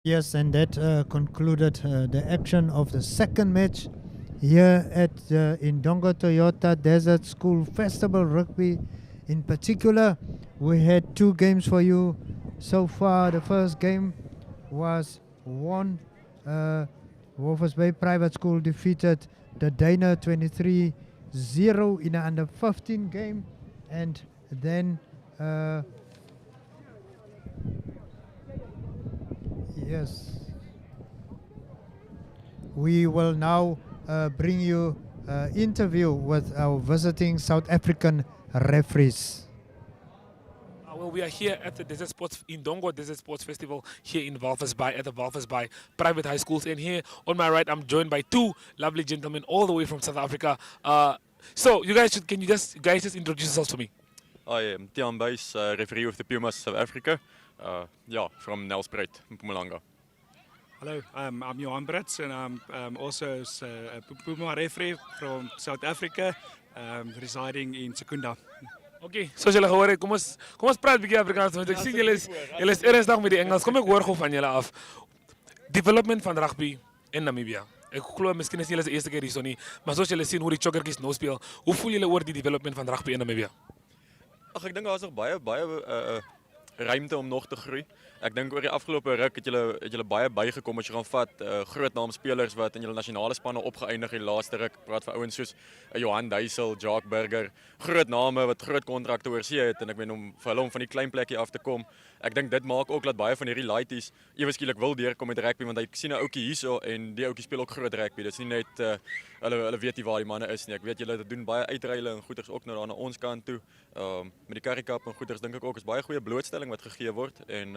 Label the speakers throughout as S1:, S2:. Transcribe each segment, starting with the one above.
S1: Yes, and that concluded the action of the second match here at the Indongo Toyota Desert School Festival Rugby. In particular, we had two games for you so far. The first game was won. Walvis Bay Private School defeated the Duine 23-0 in an under 15 game, and then yes, we will now bring you an interview with our visiting South African referees.
S2: Well, we are here at the Desert Sports Indongo Desert Sports Festival here in Walvis Bay at the Walvis Bay Private High Schools. And here on my right, I'm joined by two lovely gentlemen all the way from South Africa. So you guys can you guys just introduce yourselves to me?
S3: I am Tian Buys, referee of the Pumas South Africa. From Nelspruit, Mpumalanga.
S4: Hello, I'm Johan Brits and I'm also a Puma referee from South Africa, residing in Secunda.
S2: Okay, soos julle gehoor het, kom ons praat 'n bietjie Afrikaans want ek sien julle is ernstig met die Engels. Kom ek hoor gou van julle af. Development van rugby in Namibia. Ek glo miskien is julle se eerste keer hierso nie, maar soos julle sien hoe die chokkertjies nou speel, hoe voel julle oor die development van rugby in Namibia?
S3: Ag, ek dink daar's nog baie ruimte om nog te groei. Ek dink oor die afgelope ruk het julle baie bygekom as jy gaan vat groot naam spelers wat in julle nasionale spanne opgeëindig in die laaste ruk. Praat van ouens soos Johan Duisel, Jacques Burger, groot name wat groot kontrakte oorsee het en ek weet om vir hulle om van die klein plekkie af te kom. Ek dink dit maak ook dat baie van hierdie laities ewe skielik wil deurkom met rugby want ek sien 'n ouetjie hierso en die ouetjie speel ook groot rugby. Dit is nie net hulle weet nie waar die manne is nie. Ek weet julle doen baie uitreile en goeders ook nou daar na ons kant toe. Met die Currie Cup en goeders dink ek ook is baie goeie blootstelling wat gegee word en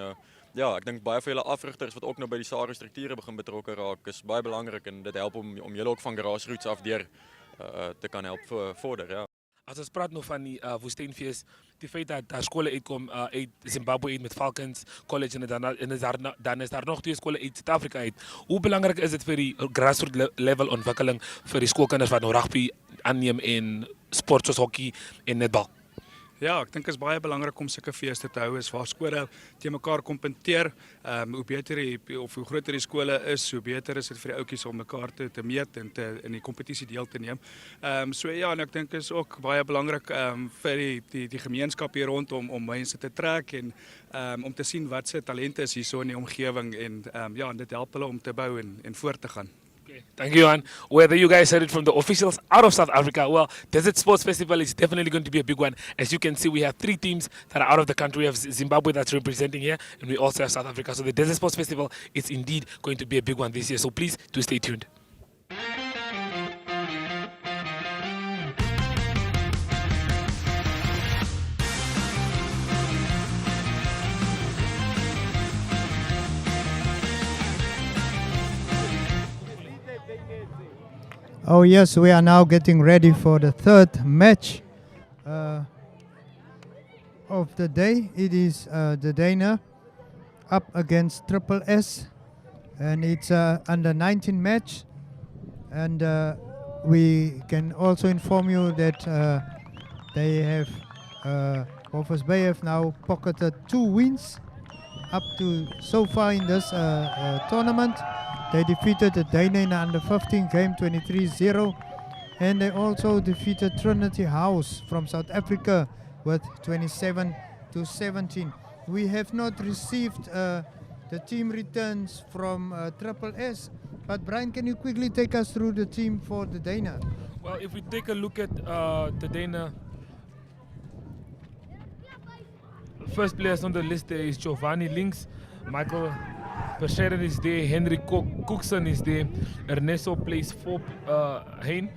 S3: ek dink baie van julle afrigters wat ook nou by die SARU strukture begin betrokke raak is baie belangrik en dit help om julle ook van grassroots af deur te kan help vorder, ja.
S2: As ons praat nou van die woestynfees, die feit dat daar skole uitkom uit Zimbabwe uit met Falcons College en dan is daar nog twee skole uit Suid-Afrika uit. Hoe belangrik is dit vir die grassroots level ontwikkeling vir die skoolkinders wat nou rugby aanneem en sport soos hockey en netbal?
S4: Ja, ek dink dit is baie belangrik om sulke feeste te hou is waar skole teen mekaar kompeteer. Hoe beter hoe groter die skole is, hoe beter is dit vir die ouetjies om mekaar te meet en in die kompetisie deel te neem. So ja, en ek dink is ook baie belangrik vir die gemeenskap hier rondom om mense te trek en om te sien wat se talente is hierso in die omgewing en dit help hulle om te bou en voort te gaan.
S2: Okay, thank you, Johan. Whether you guys heard it from the officials out of South Africa, well, Desert Sports Festival is definitely going to be a big one. As you can see, we have three teams that are out of the country. We have Zimbabwe that's representing here, and we also have South Africa. So the Desert Sports Festival is indeed going to be a big one this year. So please do stay tuned.
S1: Oh yes, we are now getting ready for the third match of the day. It is the Duine up against Triple S, and it's under 19 match. And we can also inform you that they have Walvis Bay have now pocketed 2 wins up to so far in this tournament. They defeated the Duine in the under 15 game 23-0, and they also defeated Trinity House from South Africa with 27-17. We have not received the team returns from Triple S, but Brian, can you quickly take us through the team for the Duine?
S2: Well, if we take a look at the Duine, first players on the list there is Giovanni Links, Michael Persheren is there, Henry Cookson is there, Ernesto plays 4 Hein,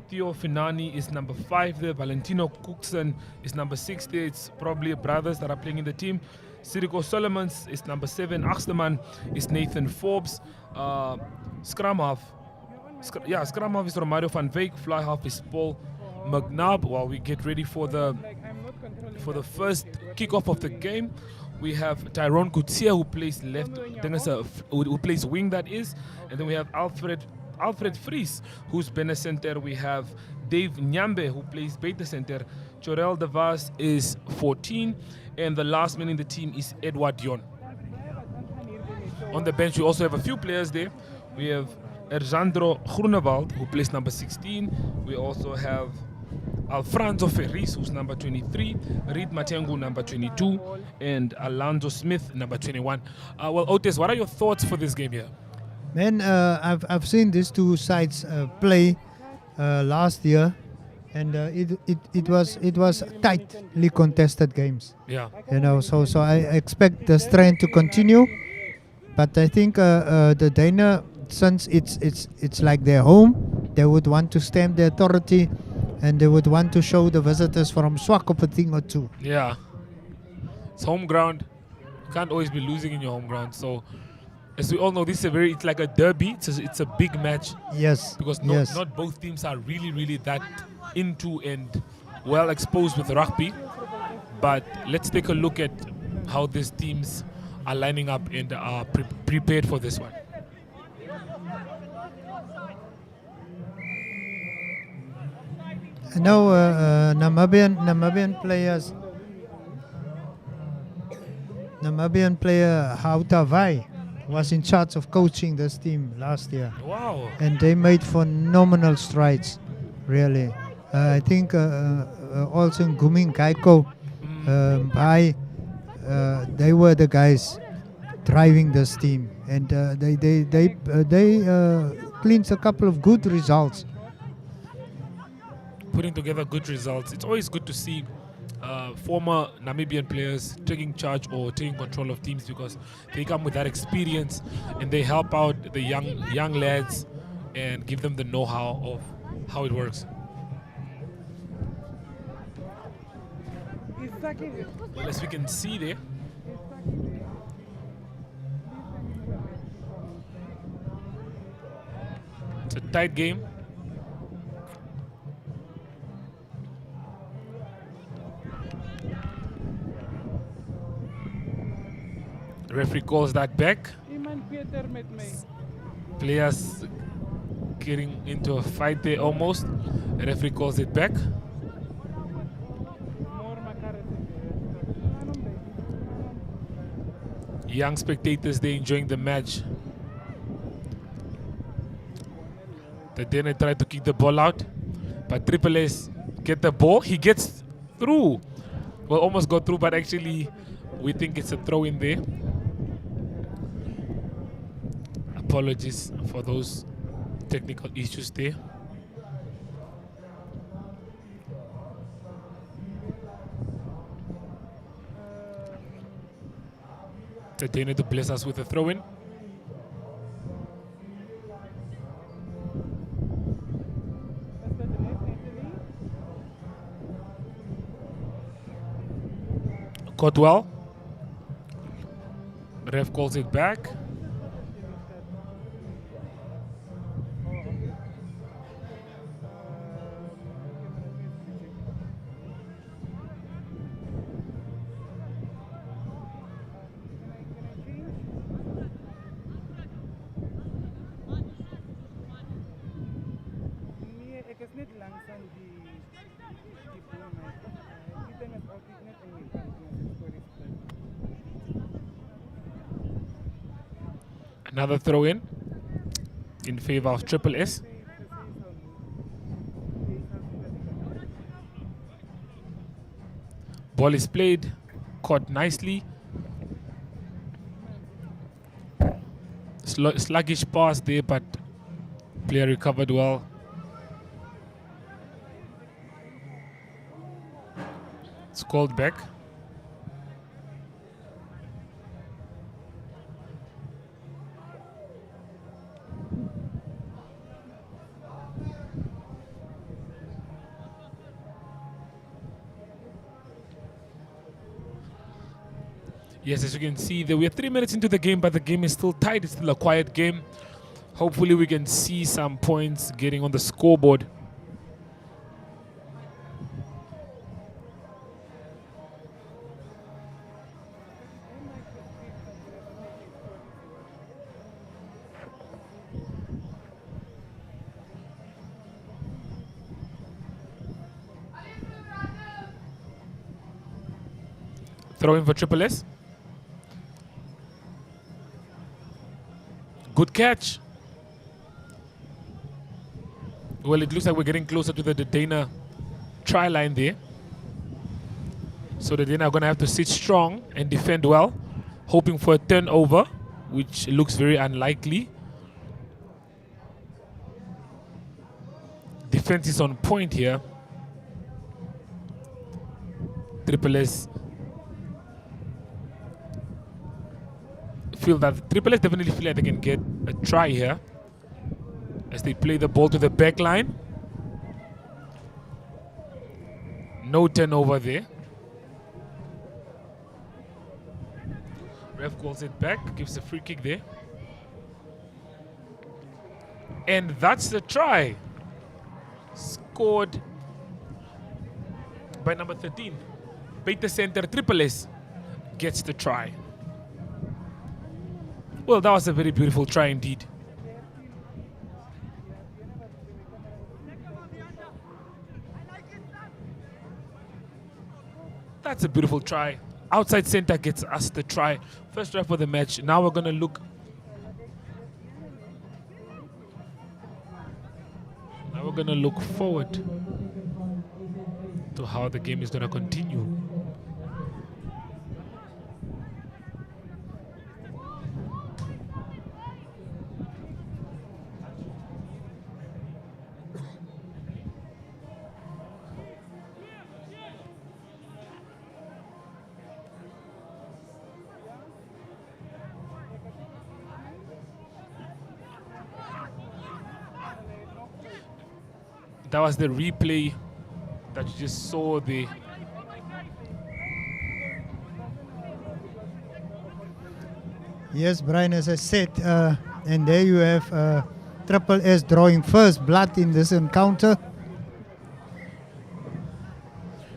S2: Theo Finani is number 5 there, Valentino Cookson is number 6 there. It's probably brothers that are playing in the team. Siriko Solomons is number 7, Axterman is Nathan Forbes, Scrum half is Romario van Wyk, fly half is Paul McNabb. While we get ready for the first kickoff of the game, we have Tyrone Kutsia who plays left, who plays wing, that is, and then we have Alfred Fries who's been a center. We have Dave Nyambe who plays beta center. Chorel De Vaz is 14, and the last man in the team is Edward Dion. On the bench, we also have a few players there. We have Erzandro Groenewald, who plays number 16. We also have Alfranzo Ferris, who's number 23, Reed Matengu, number 22, and Alonso Smith, number 21. Well, Otis, what are your thoughts for this game here?
S1: Man, I've seen these two sides play last year, and it was tightly contested games.
S2: Yeah.
S1: So I expect the strength to continue, but I think the Duine, since it's like their home, they would want to stamp the authority, and they would want to show the visitors from swak op a thing or two.
S2: Yeah. It's home ground. You can't always be losing in your home ground. So, as we all know, this is it's like a derby. It's a big match.
S1: Yes.
S2: Because
S1: yes.
S2: not both teams are really that into and well exposed with rugby. But let's take a look at how these teams are lining up and are prepared for this one.
S1: Now, Namibian player Gotv was in charge of coaching this team last year.
S2: Wow.
S1: And they made phenomenal strides, really. I think also in Guming Kaiko, they were the guys driving this team, and they clinched a couple of good results.
S2: Putting together good results. It's always good to see former Namibian players taking charge or taking control of teams, because they come with that experience and they help out the young lads and give them the know-how of how it works. Well, as we can see there, it's a tight game. The referee calls that back. Players getting into a fight there almost. The referee calls it back. Young spectators, they enjoying the match. The Duine tried to kick the ball out, but Triple S get the ball. He gets through. Well, almost got through, but actually we think it's a throw in there. Apologies for those technical issues there. The Duine to bless us with a throw-in. Caught well. Ref calls it back. Another throw in favor of Triple S. Ball is played, caught nicely. Sluggish pass there, but player recovered well. It's called back. Yes, as you can see, we are 3 minutes into the game, but the game is still tight. It's still a quiet game. Hopefully we can see some points getting on the scoreboard. Throw in for Triple S. Good catch. Well, it looks like we're getting closer to the Duine try line there. So the Duine are going to have to sit strong and defend well, hoping for a turnover, which looks very unlikely. Defense is on point here. Triple S definitely feel like they can get a try here as they play the ball to the back line. No turnover there. Ref calls it back, gives a free kick there. And that's the try. Scored by number 13. Beta center Triple S gets the try. Well, that was a very beautiful try indeed. That's a beautiful try. Outside center gets us the try. First try for the match. Now we're going to look. Now we're going to look forward to how the game is going to continue. That was the replay that you just saw the
S1: Yes, Brian, as I said, and there you have Triple S drawing first blood in this encounter.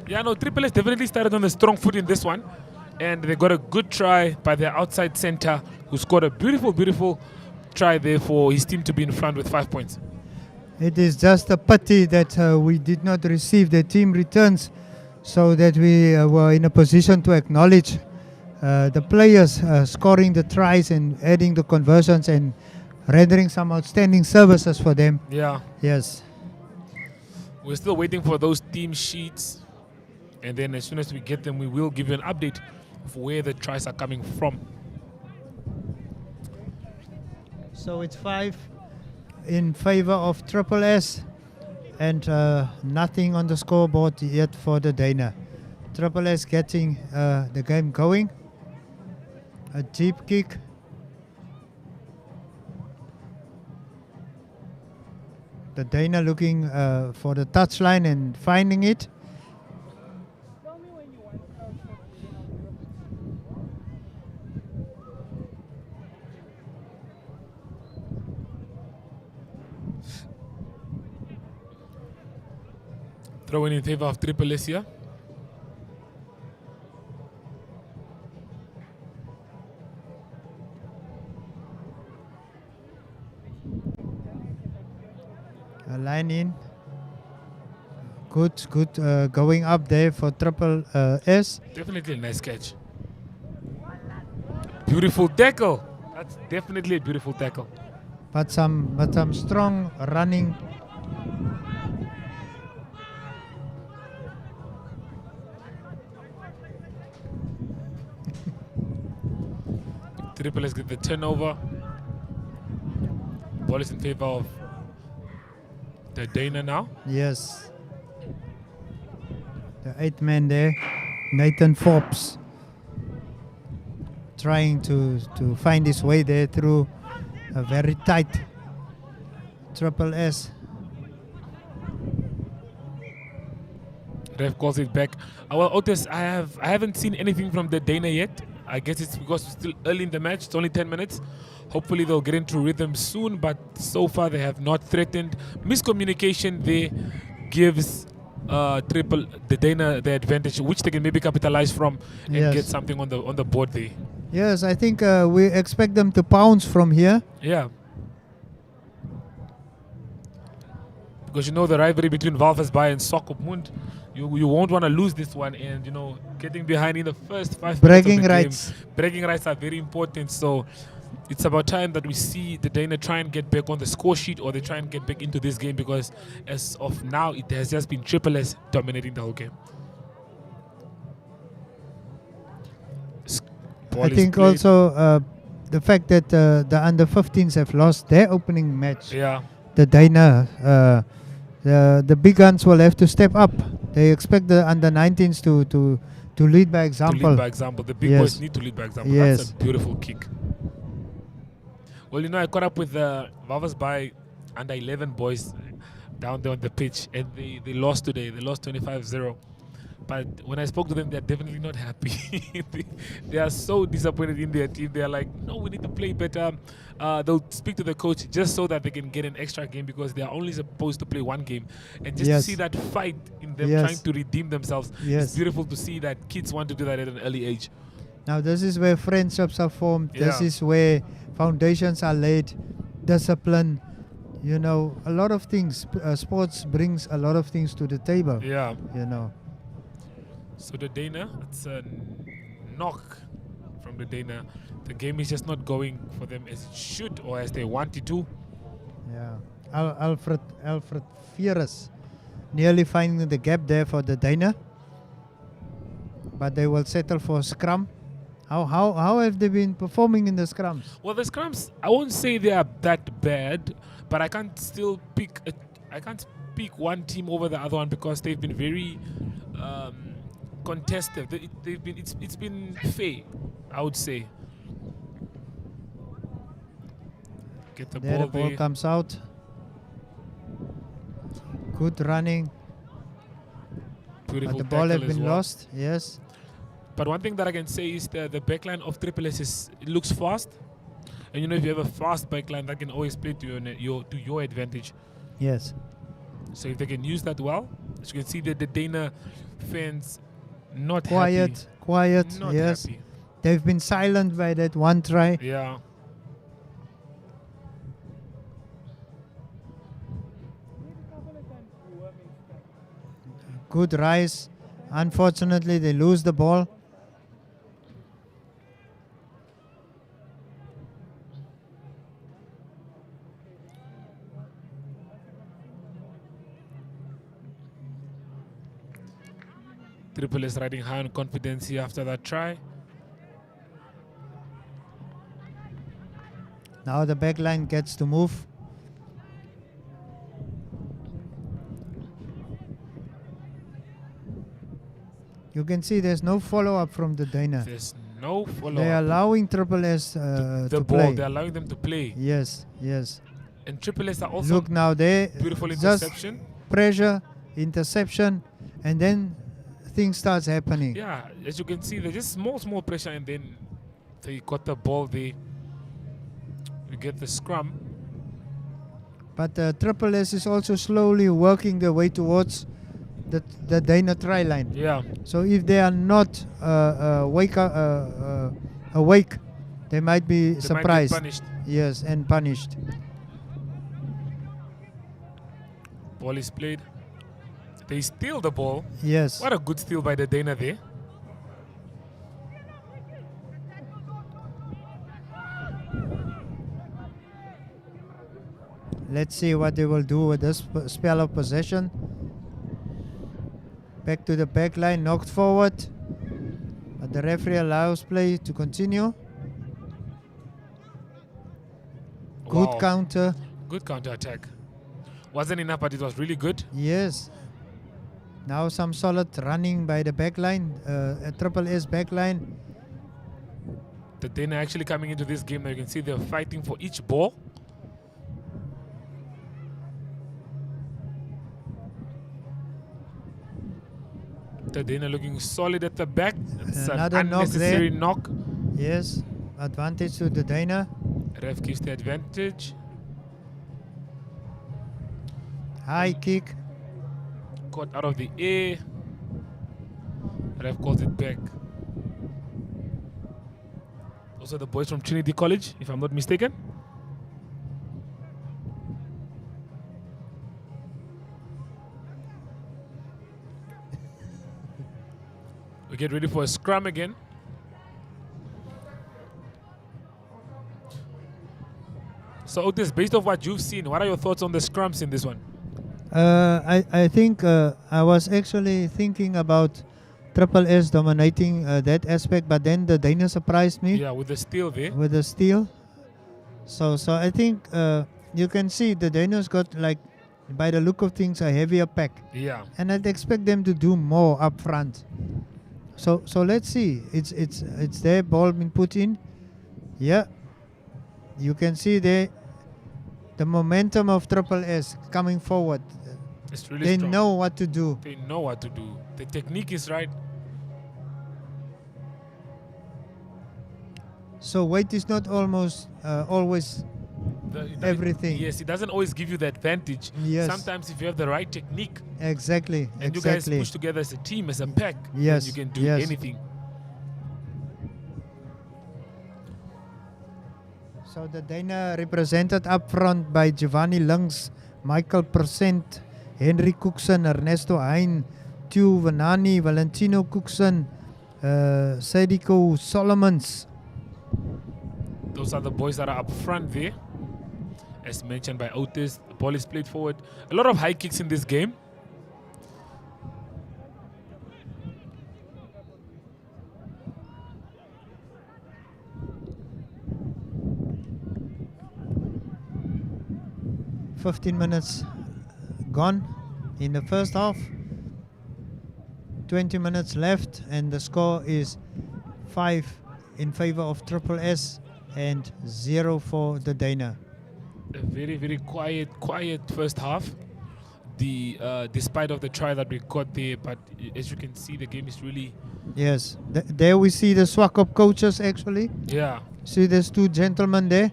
S2: Yeah, no, Triple S definitely started on a strong foot in this one. And they got a good try by their outside center, who scored a beautiful, beautiful try there for his team to be in front with 5 points.
S1: It is just a pity that we did not receive the team returns so that we were in a position to acknowledge the players scoring the tries and adding the conversions and rendering some outstanding services for them.
S2: Yeah.
S1: Yes.
S2: We're still waiting for those team sheets. And then as soon as we get them, we will give you an update of where the tries are coming from.
S1: So it's 5 in favor of Triple S and nothing on the scoreboard yet for the Duine. Triple S getting the game going. A deep kick. The Duine looking for the touchline and finding it.
S2: Throwing in favor of Triple S here.
S1: A line in. Good going up there for Triple S.
S2: Definitely a nice catch. Beautiful tackle. That's definitely a beautiful tackle.
S1: But some strong running.
S2: Triple S get the turnover. Ball is in favor of the Duine now.
S1: Yes. The 8th man there, Nathan Forbes, trying to find his way there through a very tight Triple S.
S2: Ref calls it back. Well, Otis, I haven't seen anything from the Duine yet. I guess it's because it's still early in the match. It's only 10 minutes. Hopefully they'll get into rhythm soon, but so far they have not threatened. Miscommunication there gives the Duine the advantage, which they can maybe capitalize from and get something on the board there.
S1: Yes, I think we expect them to pounce from here.
S2: Yeah. Because you know the rivalry between Walvis Bay and Sokopmund, you won't want to lose this one, and you know getting behind in the first 5
S1: bragging
S2: minutes of the
S1: rights.
S2: game, bragging rights are very important. So It's about time that we see the Duine try and get back on the score sheet, or they try and get back into this game, because as of now, it has just been Triple S dominating the whole game.
S1: I think also the fact that the under 15s have lost their opening match.
S2: Yeah.
S1: The Duine, the big guns will have to step up. They expect the under 19s to lead by example.
S2: To lead by example. The big boys need to lead by example.
S1: Yes.
S2: That's a beautiful kick. Well, you know, I caught up with the Walvis Bay under 11 boys down there on the pitch, and they lost today. They lost 25-0. But when I spoke to them, they're definitely not happy. they are so disappointed in their team. They're like, no, we need to play better. They'll speak to the coach just so that they can get an extra game, because they are only supposed to play one game. And just to see that fight in them trying to redeem themselves, it's beautiful to see that kids want to do that at an early age.
S1: Now this is where friendships are formed. This is where foundations are laid. Discipline. You know, a lot of things. Sports brings a lot of things to the table.
S2: Yeah.
S1: You know.
S2: So the Duine, it's a knock from the Duine. The game is just not going for them as it should, or as they want it to.
S1: Yeah. Alfred Fierus nearly finding the gap there for the Duine. But they will settle for a scrum. How have they been performing in the scrums?
S2: Well, the scrums, I won't say they are that bad, but I can't still pick one team over the other one, because they've been very contested. It's been fair, I would say. Get the
S1: There
S2: ball
S1: the ball
S2: there.
S1: comes out. Good running.
S2: Beautiful
S1: But the ball has
S2: tackle as
S1: been
S2: well.
S1: lost. Yes.
S2: But one thing that I can say is that the backline of Triple S it looks fast, and you know, if you have a fast backline, that can always play to your advantage.
S1: Yes.
S2: So if they can use that well, as you can see that the Duine fans not
S1: Quiet.
S2: happy.
S1: Quiet.
S2: Not
S1: Yes.
S2: happy.
S1: They've been silent by that one try.
S2: Yeah.
S1: Good rise. Unfortunately, they lose the ball.
S2: Triple S riding high on confidence here after that try.
S1: Now the back line gets to move. You can see there's no follow-up from the Duine.
S2: There's no follow-up.
S1: They're allowing Triple S
S2: the
S1: to
S2: ball.
S1: play.
S2: They're allowing them to play.
S1: Yes, yes.
S2: And Triple S are also
S1: Look now, they
S2: beautiful
S1: just
S2: interception.
S1: pressure, interception, and then things starts happening.
S2: Yeah, as you can see, there's just small pressure, and then they got the ball there. We get the scrum.
S1: But Triple S is also slowly working their way towards the Duine try line.
S2: Yeah.
S1: So if they are not awake, they might be surprised.
S2: Might get punished.
S1: Yes, and punished.
S2: Ball is played. They steal the ball.
S1: Yes.
S2: What a good steal by the Duine there.
S1: Let's see what they will do with this spell of possession. Back to the back line, knocked forward. But the referee allows play to continue. Good
S2: Wow.
S1: counter.
S2: Good counter attack. Wasn't enough, but it was really good.
S1: Yes. Now some solid running by the back line, Triple S back line.
S2: The Duine actually coming into this game, now you can see they're fighting for each ball. The Duine looking solid at the back. It's
S1: Another
S2: an
S1: knock
S2: unnecessary
S1: there.
S2: knock.
S1: Yes. Advantage to the Duine.
S2: Ref gives the advantage.
S1: High kick.
S2: Caught out of the air. Ref calls it back. Also the boys from Trinity College, if I'm not mistaken. We get ready for a scrum again. So Otis, based off what you've seen, what are your thoughts on the scrums in this one?
S1: I think I was actually thinking about Triple S dominating that aspect, but then the Dana surprised me
S2: Yeah, with the steal there.
S1: with the steal. So I think you can see the Dana's got, like, by the look of things, a heavier pack,
S2: Yeah.
S1: and I'd expect them to do more up front. So let's see. It's their ball being put in. Yeah, you can see the momentum of Triple S coming forward.
S2: It's really
S1: They
S2: strong.
S1: know what to do.
S2: They know what to do. The technique is right.
S1: So weight is not always everything.
S2: Yes, it doesn't always give you the advantage.
S1: Yes.
S2: Sometimes if you have the right technique
S1: Exactly.
S2: and you guys push together as a team, as a pack,
S1: Yes,
S2: then you can do
S1: yes.
S2: anything.
S1: So the Dana represented up front by Giovanni Lungs, Michael Percent, Henry Cookson, Ernesto Hein, Tio Vanani, Valentino Cookson, Sadiko Solomons.
S2: Those are the boys that are up front there. As mentioned by Otis, the ball is played forward. A lot of high kicks in this game.
S1: "15 minutes gone in the first half. 20 minutes left, and the score is 5 in favor of Triple S and 0 for the Dana.
S2: A very, very quiet first half. Despite of the try that we got there, but as you can see, the game is really,
S1: Yes, there we see the Swakop coaches actually.
S2: yeah.
S1: See, there's two gentlemen there.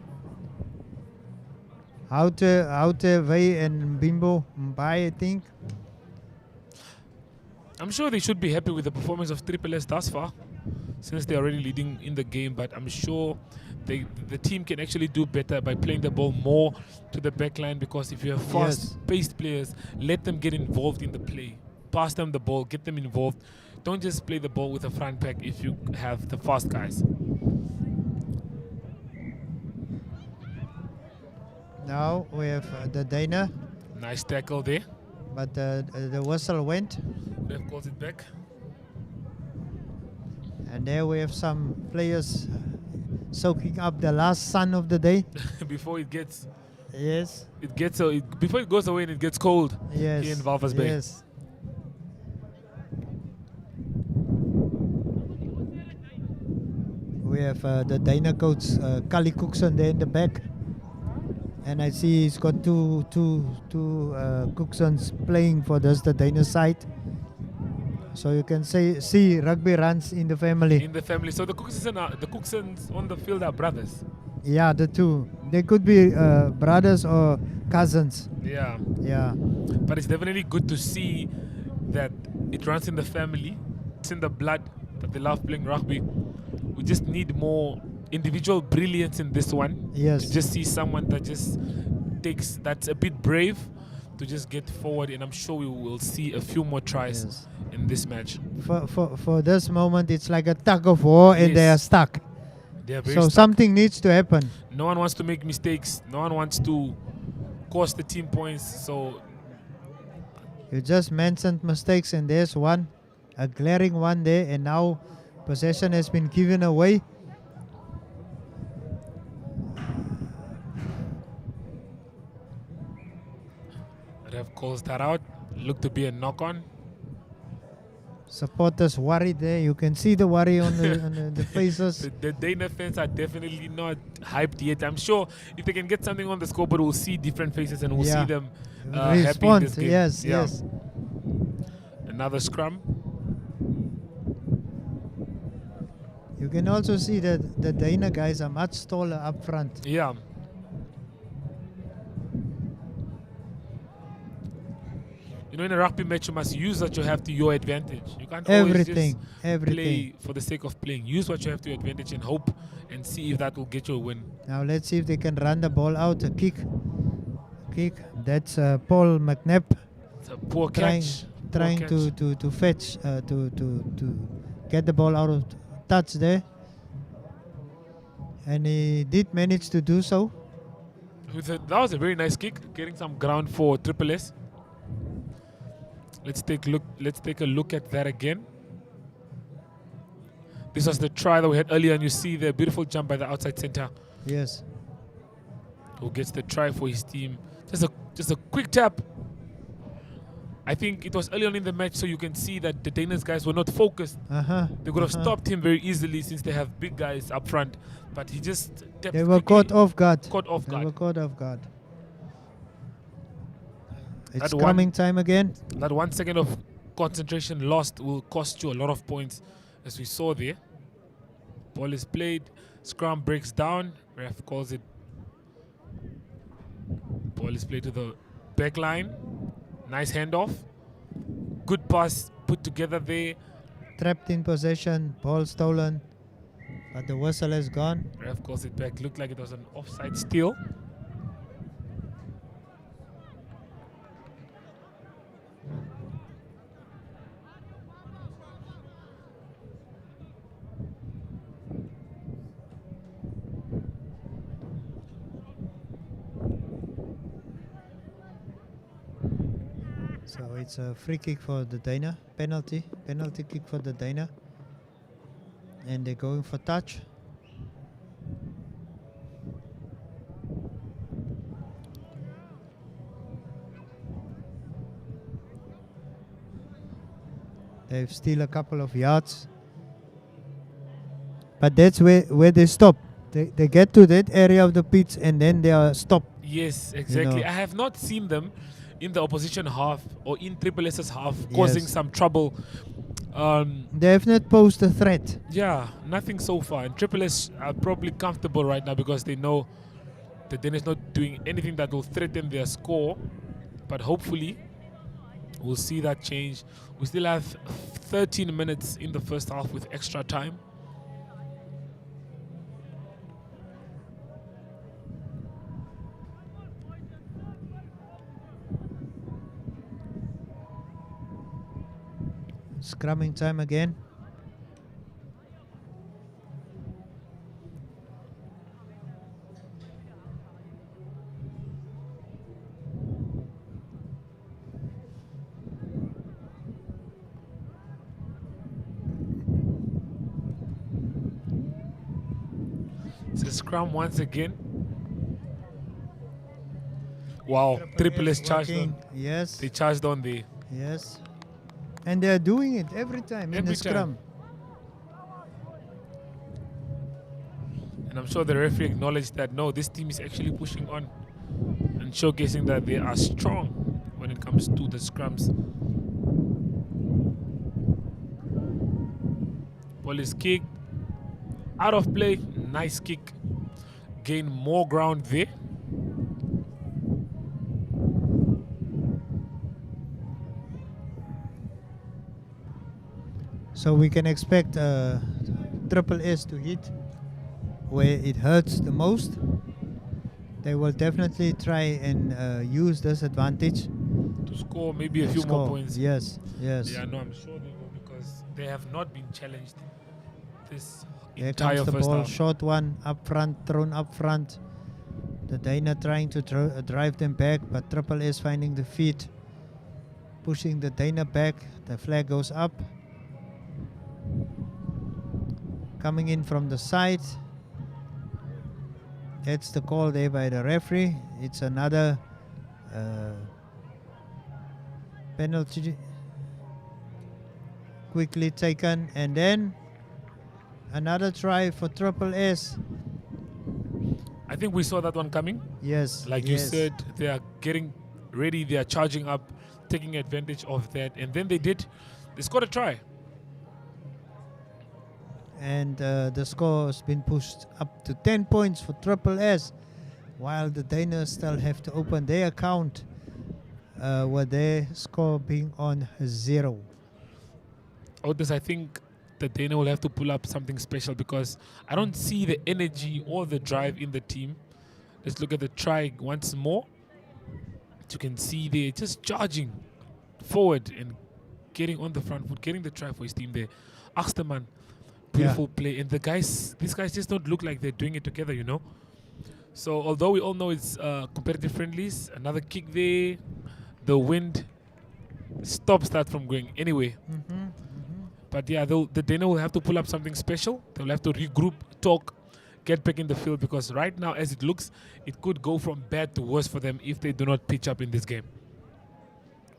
S1: Houte Wei and Bimbo Mbai, I think.
S2: I'm sure they should be happy with the performance of Triple S thus far, since they're already leading in the game. But I'm sure the team can actually do better by playing the ball more to the back line, because if you have fast-paced players, let them get involved in the play. Pass them the ball, get them involved. Don't just play the ball with a front pack if you have the fast guys.
S1: Now we have the Dana,
S2: Nice tackle there.
S1: but the whistle went.
S2: Ref calls it back.
S1: And there we have some players soaking up the last sun of the day.
S2: Before it gets,
S1: Yes,
S2: before it goes away and it gets cold
S1: yes.
S2: here in Walvis Bay.
S1: Yes. We have the Dana coach, Kali Cookson, there in the back. And I see he's got two Cooksons playing for the Dana side. So you can see rugby runs in the family.
S2: In the family. So the Cooksons on the field are brothers.
S1: Yeah, the two. They could be brothers or cousins.
S2: Yeah.
S1: Yeah.
S2: But it's definitely good to see that it runs in the family. It's in the blood that they love playing rugby. We just need more individual brilliance in this one.
S1: Yes.
S2: To just see someone that just that's a bit brave to just get forward, and I'm sure we will see a few more tries in this match.
S1: For this moment, it's like a tug of war, and they are stuck.
S2: They are very
S1: So
S2: stuck.
S1: something needs to happen.
S2: No one wants to make mistakes. No one wants to cost the team points. So
S1: You just mentioned mistakes, and there's one, a glaring one there, and now possession has been given away.
S2: ref calls that out. Looked to be a knock-on.
S1: Supporters worried there. You can see the worry on the faces.
S2: The Dana fans are definitely not hyped yet. I'm sure if they can get something on the scoreboard, we'll see different faces and we'll see them happy in
S1: Respond.
S2: this game.
S1: Yes,
S2: Yeah.
S1: yes.
S2: Another scrum.
S1: You can also see that the Dana guys are much taller up front.
S2: Yeah. You know, in a rugby match, you must use what you have to your advantage. You can't always just play for the sake of playing. Use what you have to your advantage and hope and see if that will get you a win.
S1: Now let's see if they can run the ball out. A kick. That's Paul McNabb
S2: It's a poor catch.
S1: trying
S2: Poor catch.
S1: to fetch to get the ball out of touch there, and he did manage to do so.
S2: That was a very nice kick, getting some ground for Triple S. Let's take a look at that again. This was the try that we had earlier, and you see the beautiful jump by the outside center.
S1: Yes.
S2: Who gets the try for his team? Just a quick tap. I think it was early on in the match, so you can see that the Danish guys were not focused. They could have stopped him very easily since they have big guys up front, but he just tapped.
S1: They were caught off guard.
S2: Caught off guard.
S1: They were caught off guard. It's
S2: That
S1: coming time again.
S2: That 1 second of concentration lost will cost you a lot of points, as we saw there. Ball is played, scrum breaks down, ref calls it. Ball is played to the back line. Nice handoff. Good pass put together there.
S1: Trapped in possession, ball stolen, but the whistle is gone.
S2: Ref calls it back. Looked like it was an offside steal.
S1: So it's a free kick for the Duine, penalty kick for the Duine. And they're going for touch. They've still a couple of yards. But that's where they stop. They get to that area of the pitch and then they are stopped.
S2: Yes, exactly.
S1: You know.
S2: I have not seen them in the opposition half or in Triple S's half causing some trouble.
S1: They have not posed a threat.
S2: Yeah, nothing so far. And Triple S are probably comfortable right now because they know that Dane is not doing anything that will threaten their score. But hopefully, we'll see that change. We still have 13 minutes in the first half with extra time.
S1: Scrumming time again.
S2: It's a scrum once again. Wow, Triple S charged on.
S1: Yes.
S2: They charged on the.
S1: Yes. And they are doing it every time in the scrum.
S2: And I'm sure the referee acknowledged that, no, this team is actually pushing on and showcasing that they are strong when it comes to the scrums. Ball is kicked. Out of play. Nice kick. Gain more ground there.
S1: So we can expect Triple S to hit where it hurts the most. They will definitely try and use this advantage
S2: to score maybe a few more points.
S1: Yes, yes.
S2: Yeah, no, I'm sure they will because they have not been challenged this
S1: There
S2: entire
S1: comes the
S2: first
S1: ball,
S2: half.
S1: short one up front, thrown up front. The Duine trying to drive them back, but Triple S finding the feet, pushing the Duine back. The flag goes up. Coming in from the side. That's the call there by the referee. It's another penalty quickly taken, and then another try for Triple S.
S2: I think we saw that one coming.
S1: Yes.
S2: Like you said, they are getting ready, they are charging up, taking advantage of that, and then they scored a try.
S1: And the score has been pushed up to 10 points for Triple S, while the Duine still have to open their account with their score being on 0.
S2: Otis, I think the Duine will have to pull up something special because I don't see the energy or the drive in the team. Let's look at the try once more. You can see they're just charging forward and getting on the front foot, getting the try for his team there. Axterman. Beautiful play, and these guys just don't look like they're doing it together, you know. So although we all know it's competitive friendlies, another kick there, the wind stops that from going anyway. But yeah, the Dana will have to pull up something special. They'll have to regroup, talk, get back in the field, because right now, as it looks, it could go from bad to worse for them if they do not pitch up in this game.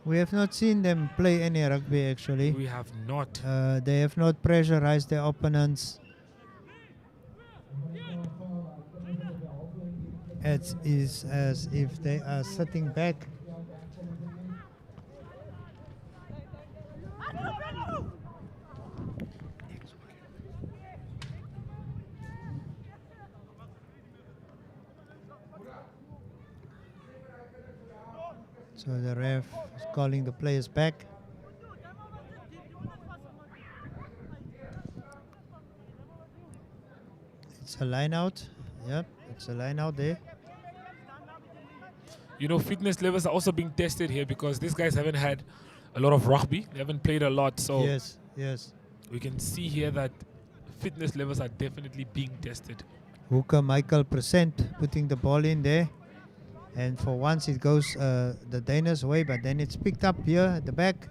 S1: We have not seen them play any rugby actually.
S2: We have not.
S1: They have not pressurized their opponents. It is as if they are sitting back. So the ref is calling the players back. It's a line out. Yep, it's a line out there.
S2: You know, fitness levels are also being tested here because these guys haven't had a lot of rugby. They haven't played a lot. So
S1: Yes, yes.
S2: we can see here that fitness levels are definitely being tested.
S1: Hooker Michael Present putting the ball in there. And for once it goes the Dana's way, but then it's picked up here at the back.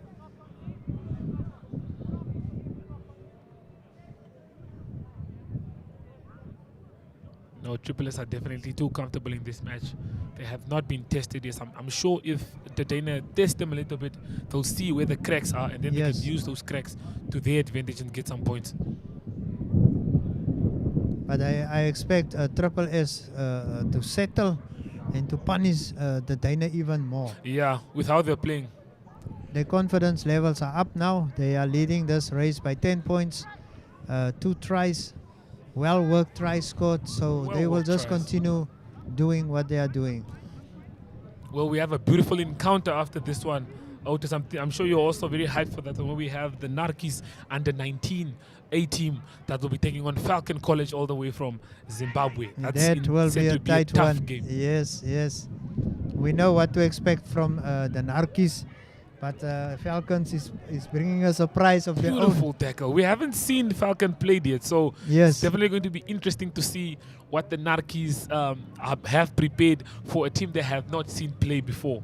S2: No, Triple S are definitely too comfortable in this match. They have not been tested yet. I'm sure if the Dana test them a little bit, they'll see where the cracks are, and then they can use those cracks to their advantage and get some points.
S1: But I expect Triple S to settle and to punish the Dana even more.
S2: Yeah, with how they're playing.
S1: Their confidence levels are up now. They are leading this race by 10 points. 2 tries. Well worked tries scored. So they will just continue doing what they are doing.
S2: Well, we have a beautiful encounter after this one. Otis, I'm sure you're also very hyped for that. When we have the Narkies under 19 A team that will be taking on Falcon College all the way from Zimbabwe.
S1: That will be a tight one.
S2: Game.
S1: Yes, yes. We know what to expect from the Narkies, but Falcons is bringing a surprise of their own.
S2: Beautiful tackle. We haven't seen Falcon played yet, so it's definitely going to be interesting to see what the Narkies have prepared for a team they have not seen play before.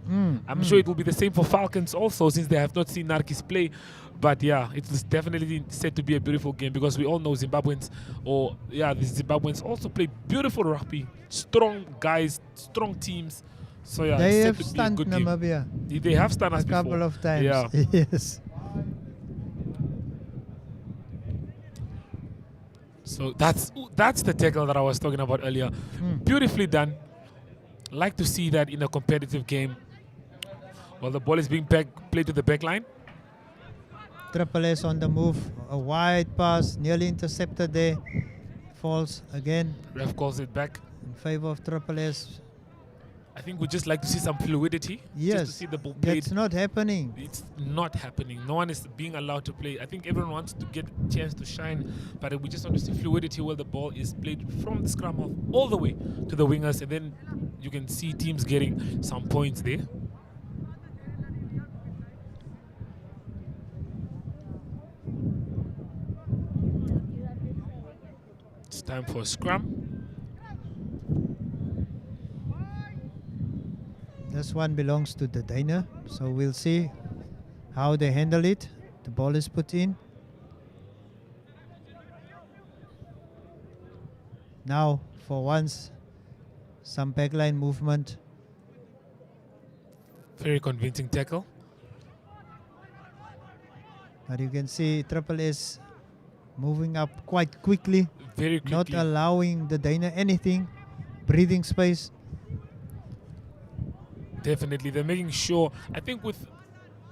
S2: I'm sure it will be the same for Falcons also, since they have not seen Narkies play. But yeah, it's definitely set to be a beautiful game because we all know Zimbabweans, the Zimbabweans also play beautiful rugby. Strong guys, strong teams. So yeah,
S1: they
S2: it's
S1: have
S2: set to be a
S1: stunned
S2: good
S1: Namibia.
S2: Game. They have stunned us
S1: a couple of times.
S2: Yeah.
S1: Yes.
S2: So that's the tackle that I was talking about earlier. Beautifully done. Like to see that in a competitive game. While the ball is being played to the back line.
S1: Triple S on the move. A wide pass, nearly intercepted there. Falls again.
S2: Ref calls it back.
S1: In favor of Triple S.
S2: I think we just like to see some fluidity.
S1: Yes,
S2: just to see the ball played.
S1: It's not happening.
S2: It's not happening. No one is being allowed to play. I think everyone wants to get a chance to shine, but we just want to see fluidity where the ball is played from the scrum half all the way to the wingers, and then you can see teams getting some points there. It's time for a scrum.
S1: This one belongs to the Duine, so we'll see how they handle it. The ball is put in. Now, for once, some backline movement.
S2: Very convincing tackle.
S1: But you can see Triple S moving up quite quickly.
S2: Very quickly.
S1: Not allowing the Duine anything. Breathing space.
S2: Definitely, they're making sure. I think with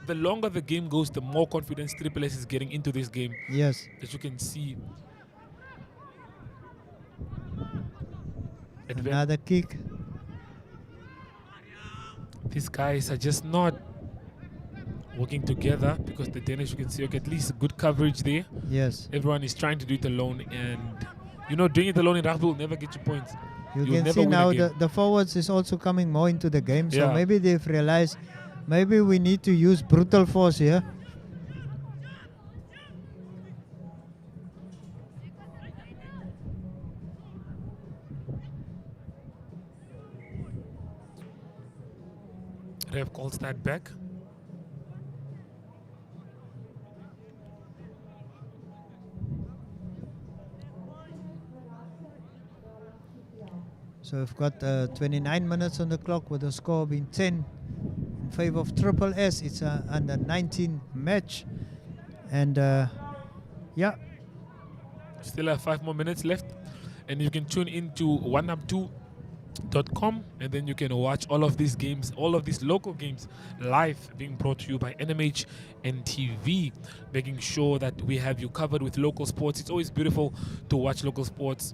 S2: the longer the game goes, the more confidence Triple S is getting into this game.
S1: Yes.
S2: As you can see.
S1: Another kick.
S2: These guys are just not working together because the Danish, you can see, okay, at least good coverage there.
S1: Yes.
S2: Everyone is trying to do it alone, and you know, doing it alone in rugby will never get you points.
S1: You can see now the forwards is also coming more into the game, so maybe they've realized maybe we need to use brutal force here.
S2: Ref calls that back.
S1: So we've got 29 minutes on the clock with the score being 10 in favor of Triple S. It's a under 19 match. And yeah,
S2: Still have 5 more minutes left. And you can tune into Oneuptwo.com, and then you can watch all of these games, all of these local games live, being brought to you by NMH and TV, making sure that we have you covered with local sports. It's always beautiful to watch local sports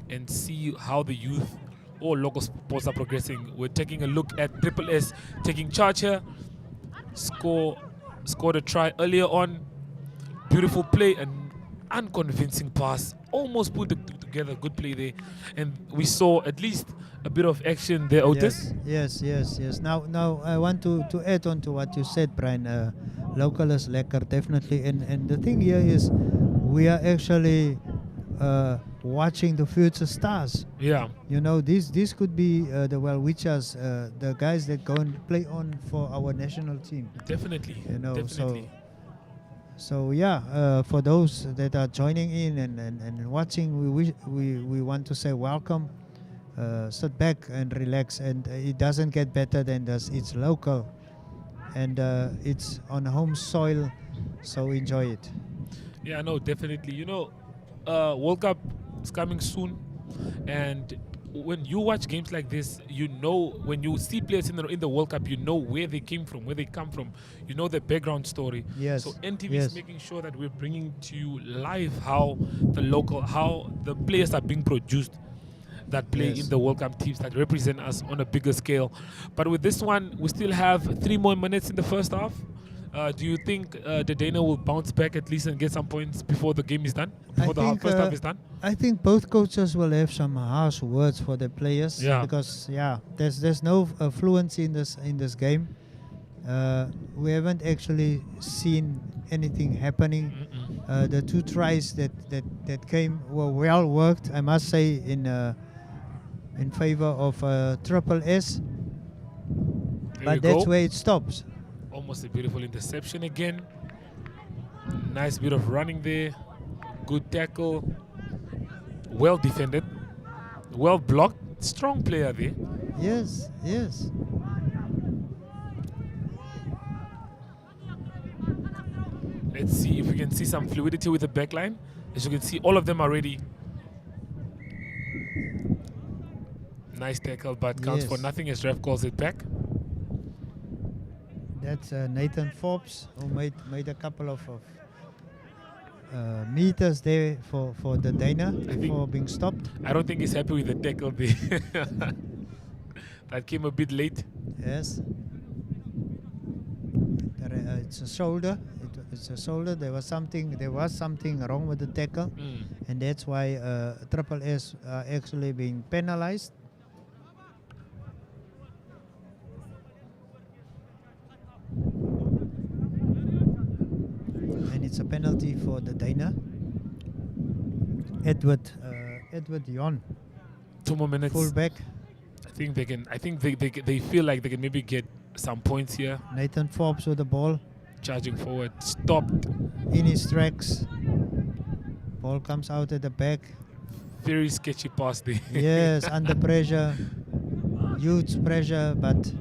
S2: and see how the youth or local sports are progressing. We're taking a look at Triple S taking charge here. Scored a try earlier on. Beautiful play and unconvincing pass. Almost put together. Good play there. And we saw at least a bit of action there, Otis.
S1: Yes. Now I want to add on to what you said, Brian. Local is lekker, definitely. And the thing here is we are actually watching the future stars.
S2: Yeah.
S1: You know, this could be the Welwichas, the guys that go and play on for our national team.
S2: Definitely.
S1: You know,
S2: Definitely.
S1: so yeah, for those that are joining in and watching, we want to say welcome. Sit back and relax, and it doesn't get better than this. It's local, and it's on home soil, so enjoy it.
S2: Yeah, no, definitely. You know, World Cup is coming soon, and when you watch games like this, you know, when you see players in the World Cup, you know where they came from, where they come from. You know the background story.
S1: Yes.
S2: So NTV
S1: yes.
S2: is making sure that we're bringing to you live how the players are being produced that play
S1: Yes.
S2: in the World Cup teams that represent us on a bigger scale. But with this one, we still have 3 more minutes in the first half. Do you think the Dana will bounce back at least and get some points before the game is done? Before the first half is done?
S1: I think both coaches will have some harsh words for the players.
S2: Yeah.
S1: Because there's no fluency in this game. We haven't actually seen anything happening. The 2 tries that came were well worked, I must say, in favor of Triple S. But that's where it stops.
S2: Almost a beautiful interception again. Nice bit of running there. Good tackle. Well defended. Well blocked. Strong player there.
S1: Yes.
S2: Let's see if we can see some fluidity with the back line. As you can see, all of them are ready. Nice tackle, but counts for
S1: Yes.
S2: nothing as ref calls it back.
S1: That's Nathan Forbes, who made a couple of meters there for the Dana before being stopped.
S2: I don't think he's happy with the tackle there. That came a bit late.
S1: Yes. It's a shoulder. It's a shoulder. There was something wrong with the tackle, and that's why Triple S are actually being penalized. And it's a penalty for the Dana. Edward Jon,
S2: 2 more minutes.
S1: fullback.
S2: I think they can. I think they feel like they can maybe get some points here.
S1: Nathan Forbes with the ball
S2: Charging forward, stopped.
S1: in his tracks. Ball comes out at the back.
S2: Very sketchy pass there.
S1: Yes, under pressure, huge pressure, but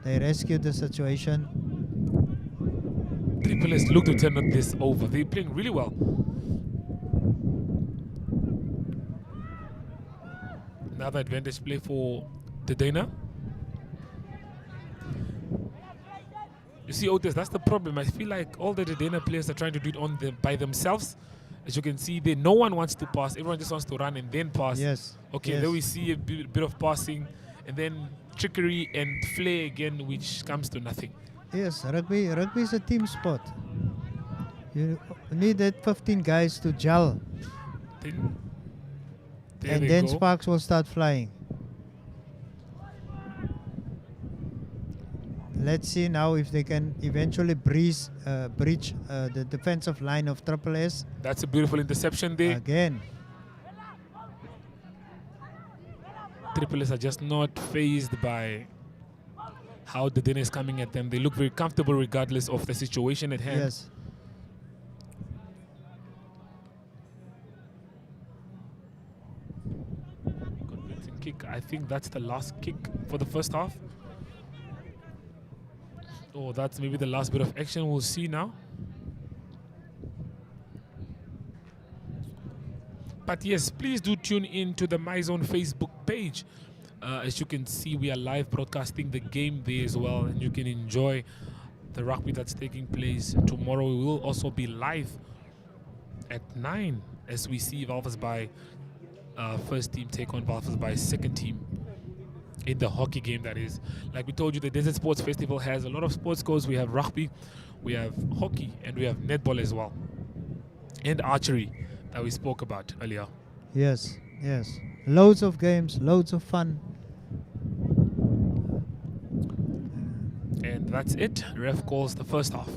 S1: they rescued the situation.
S2: Triple S look to turn this over. They're playing really well. Another advantage play for the Dana. You see, Otis, that's the problem. I feel like all the Dana players are trying to do it by themselves. As you can see, no one wants to pass. Everyone just wants to run and then pass.
S1: Yes.
S2: Okay,
S1: yes.
S2: then we see a bit of passing, and then trickery and flair again, which comes to nothing.
S1: Yes, rugby is a team sport. You need that 15 guys to gel, and then sparks will start flying. Let's see now if they can eventually breach the defensive line of Triple S.
S2: That's a beautiful interception there.
S1: Again.
S2: Triple S are just not phased by how the Duine is coming at them. They look very comfortable regardless of the situation at hand.
S1: Yes.
S2: Convincing kick. I think that's the last kick for the first half. Oh, that's maybe the last bit of action we'll see now. But yes, please do tune in to the MyZone Facebook page. As you can see, we are live broadcasting the game there as well, and you can enjoy the rugby that's taking place tomorrow. We will also be live at 9 as we see Walvis Bay first team take on Walvis Bay second team in the hockey game, that is. Like we told you, the Desert Sports Festival has a lot of sports codes. We have rugby, we have hockey, and we have netball as well, and archery that we spoke about earlier.
S1: Yes, yes. Loads of games, loads of fun.
S2: And that's it. Ref calls the first half.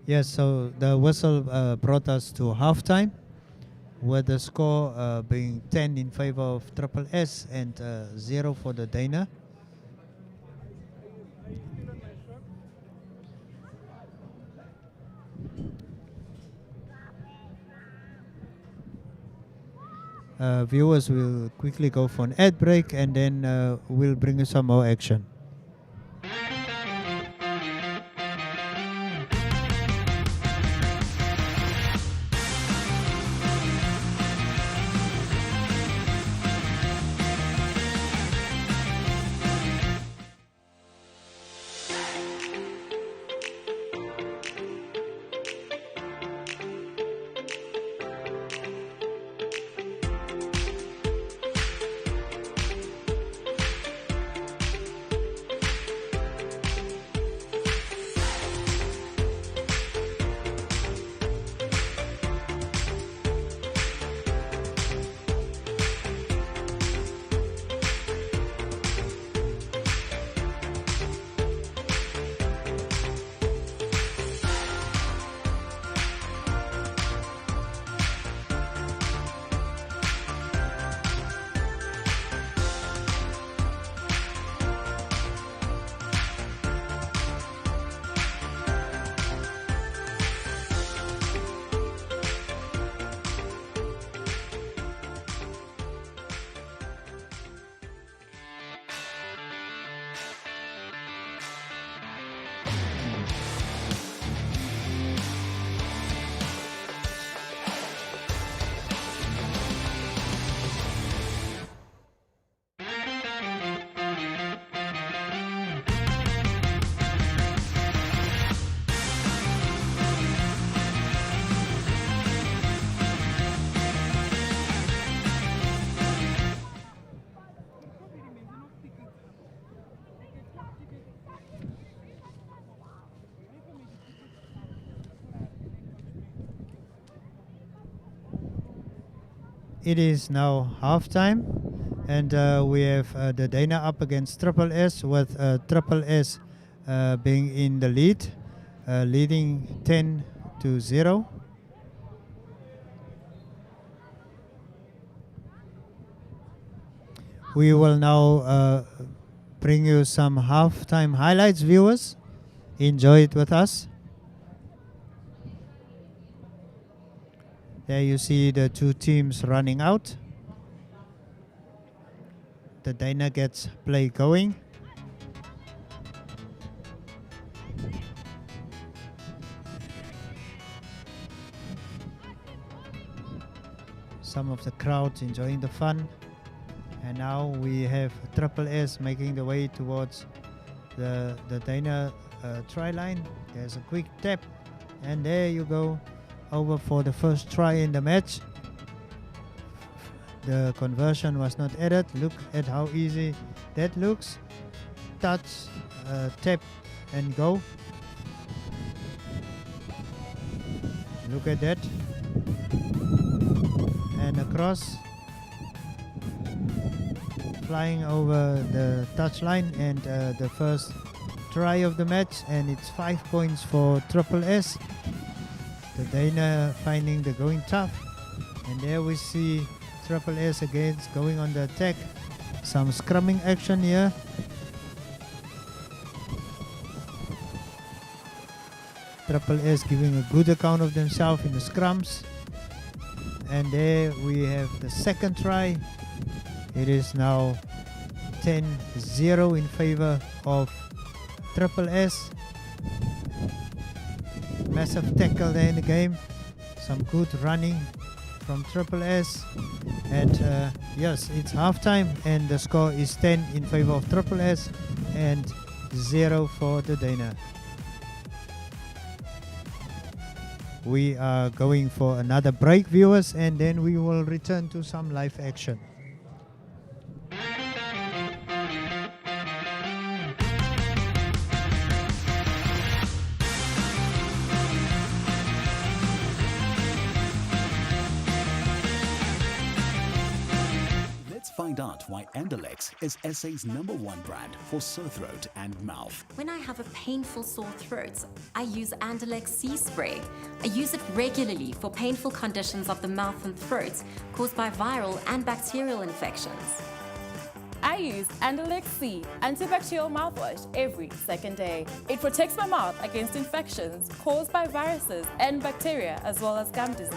S1: Yes, so the whistle brought us to halftime, with the score being 10 in favor of SSS and 0 for the Duine. Viewers will quickly go for an ad break, and then we'll bring you some more action. It is now halftime, and we have the Duine up against SSS, with SSS being in the lead, leading 10-0. We will now bring you some halftime highlights, viewers. Enjoy it with us. There you see the two teams running out. The Duine gets play going. Some of the crowds enjoying the fun. And now we have SSS making the way towards the Duine try line. There's a quick tap, and there you go. Over for the first try in the match. The conversion was not added. Look at how easy that looks. Touch, tap, and go. Look at that. And across. Flying over the touchline, and the first try of the match, and it's 5 points for SSS. The Duine finding the going tough. And there we see Triple S again going on the attack. Some scrumming action here. Triple S giving a good account of themselves in the scrums. And there we have the second try. It is now 10-0 in favor of Triple S. Massive tackle there in the game. Some good running from Triple S. And yes, it's halftime and the score is 10 in favor of Triple S and 0 for the Duine. We are going for another break, viewers, and then we will return to some live action.
S5: Find out why Andalex is SA's #1 brand for sore throat and mouth.
S6: When I have a painful sore throat, I use Andalex Sea Spray. I use it regularly for painful conditions of the mouth and throat caused by viral and bacterial infections.
S7: I use Andalex C antibacterial mouthwash every second day. It protects my mouth against infections caused by viruses and bacteria as well as gum disease.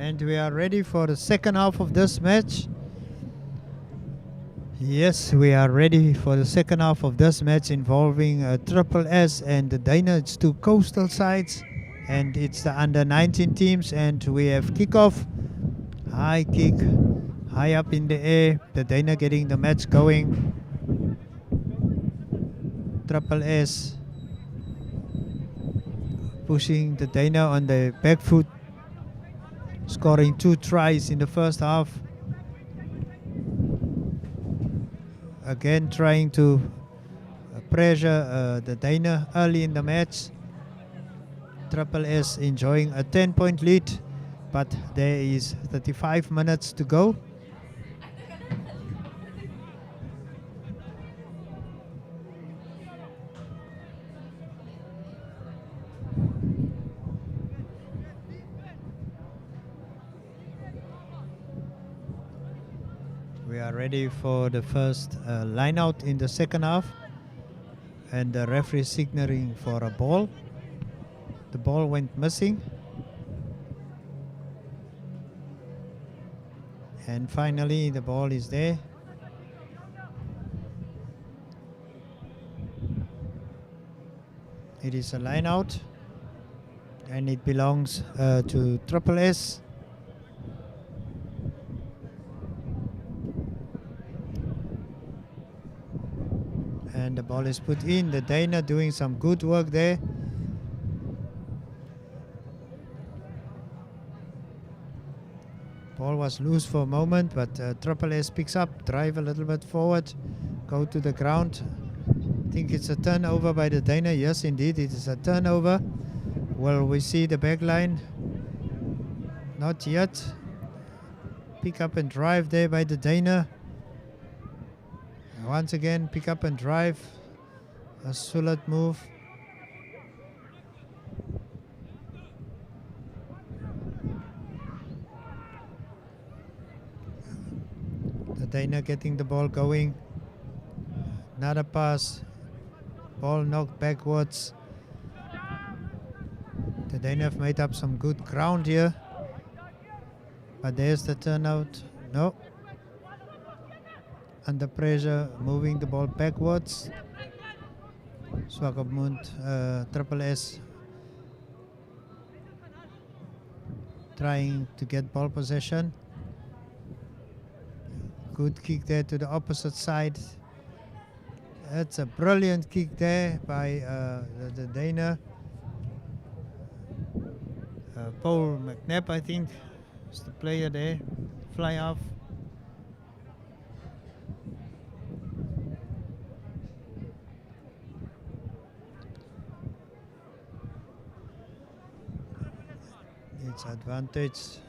S1: And we are ready for the second half of this match. Yes, we are ready for the second half of this match involving Triple S and the Duine. It's two coastal sides and it's the under-19 teams, and we have kickoff. High kick, high up in the air. The Duine getting the match going. Triple S pushing the Duine on the back foot, scoring 2 tries in the first half. Again trying to pressure the Duine early in the match. Triple S enjoying a 10-point lead, but there is 35 minutes to go. We are ready for the first line out in the second half, and the referee signaling for a ball. The ball went missing, and finally the ball is there. It is a line out and it belongs to Triple S. And the ball is put in. The Duine doing some good work there. Ball was loose for a moment, but Triple S picks up, drive a little bit forward, go to the ground. I think it's a turnover by the Duine. Yes, indeed, it is a turnover. Well, we see the back line. Not yet. Pick up and drive there by the Duine. Once again, pick up and drive. A solid move. The Duine getting the ball going. Another pass. Ball knocked backwards. The Duine have made up some good ground here. But there's the turnout. No. Under pressure, moving the ball backwards. Swakopmund, Triple S trying to get ball possession. Good kick there to the opposite side. That's a brilliant kick there by the Duine. Paul McNabb, I think, is the player there. Fly off. It's advantage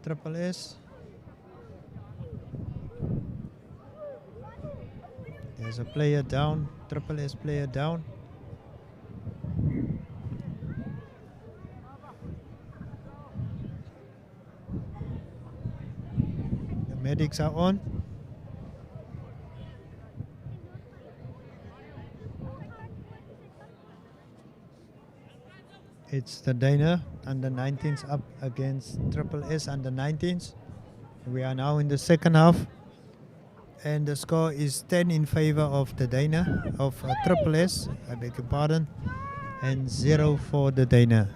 S1: Triple S. There's a player down, Triple S player down. The medics are on. It's the Duine under 19s up against Triple S under 19s. We are now in the second half, and the score is 10 in favor of the Duine, of Triple S, I beg your pardon, and 0 for the Duine.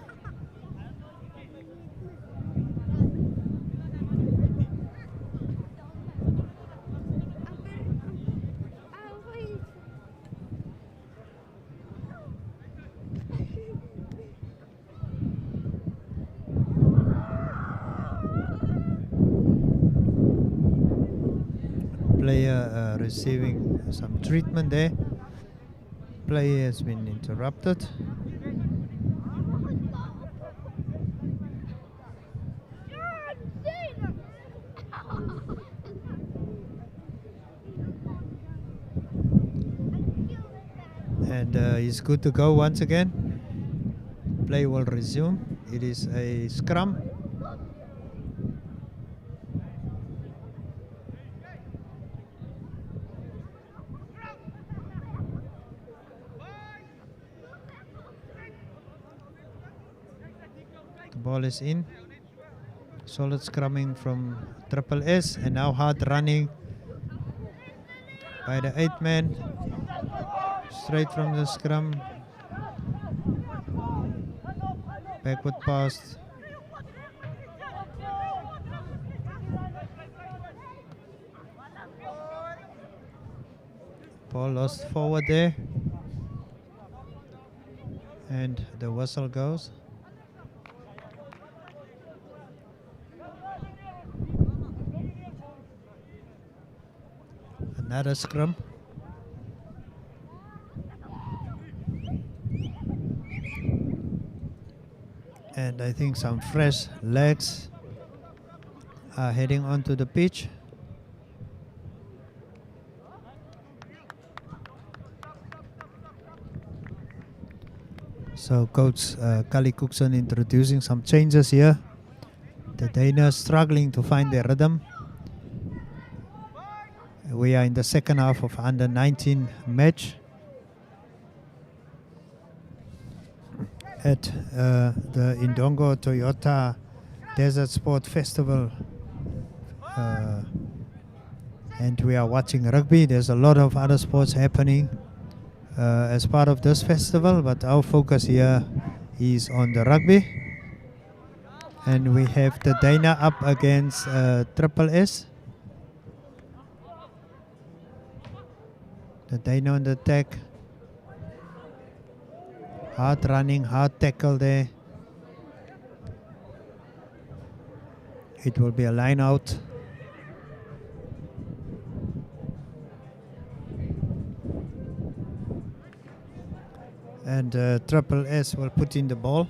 S1: Player receiving some treatment there. Play has been interrupted. And he's good to go once again. Play will resume. It is a scrum. Ball is in. Solid scrumming from Triple S, and now hard running by the 8th man. Straight from the scrum. Backward pass. Ball lost forward there. And the whistle goes. Another scrum. And I think some fresh legs are heading onto the pitch. So Coach Kali Cookson introducing some changes here. The Duine struggling to find their rhythm. We are in the second half of under 19 match at the Indongo Toyota Desert Sport Festival, and we are watching rugby. There's a lot of other sports happening as part of this festival, but our focus here is on the rugby. And we have the Duine up against Triple S. The Duine on the attack. Hard running, hard tackle there. It will be a line out. And Triple S will put in the ball.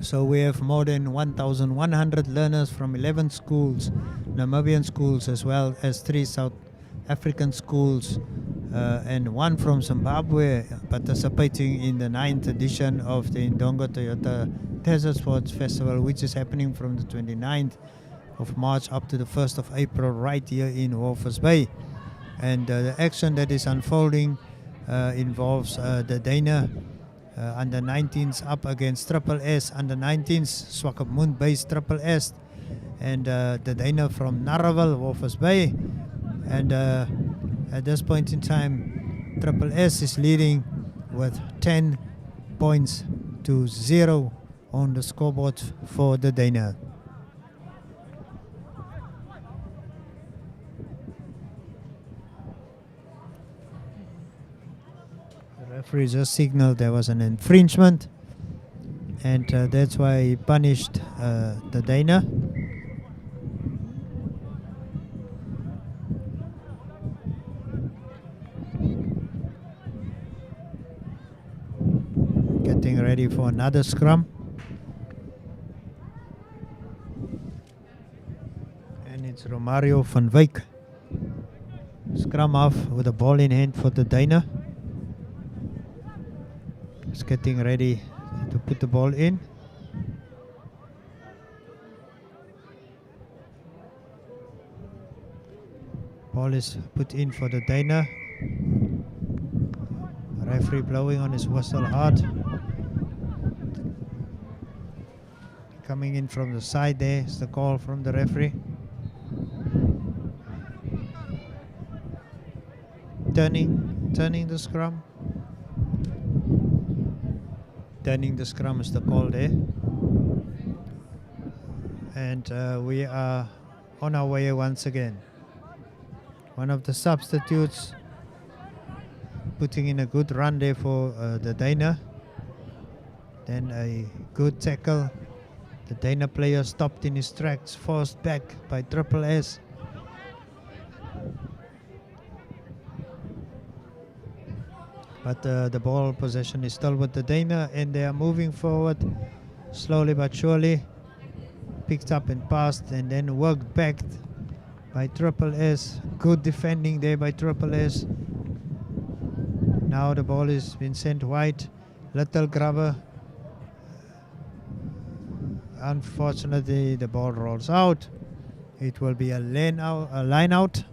S1: So we have more than 1,100 learners from 11 schools, Namibian schools, as well as 3 South African schools, and 1 from Zimbabwe, participating in the 9th edition of the Indongo Toyota Desert Sports Festival, which is happening from the 29th of March up to the 1st of April right here in Walvis Bay. And the action that is unfolding involves the Duine under 19s up against Triple S under 19s, Swakopmund based Triple S, and the Duine from Narraville, Walvis Bay. And at this point in time, Triple S is leading with 10 points to 0 on the scoreboard for the Duine. The referee just signaled there was an infringement, and that's why he punished the Duine. ready for another scrum. And it's Romario van Wyk. Scrum off with the ball in hand for the Duine. He's getting ready to put the ball in. Ball is put in for the Duine. Referee blowing on his whistle hard. Coming in from the side, there is the call from the referee. Turning the scrum. Turning the scrum is the call there. And we are on our way once again. One of the substitutes putting in a good run there for the Duine. Then a good tackle. The Duine player stopped in his tracks, forced back by SSS. But the ball possession is still with the Duine, and they are moving forward slowly but surely. Picked up and passed, and then worked back by SSS. Good defending there by SSS. Now the ball has been sent wide. Little grabber. Unfortunately, the ball rolls out. It will be a line out.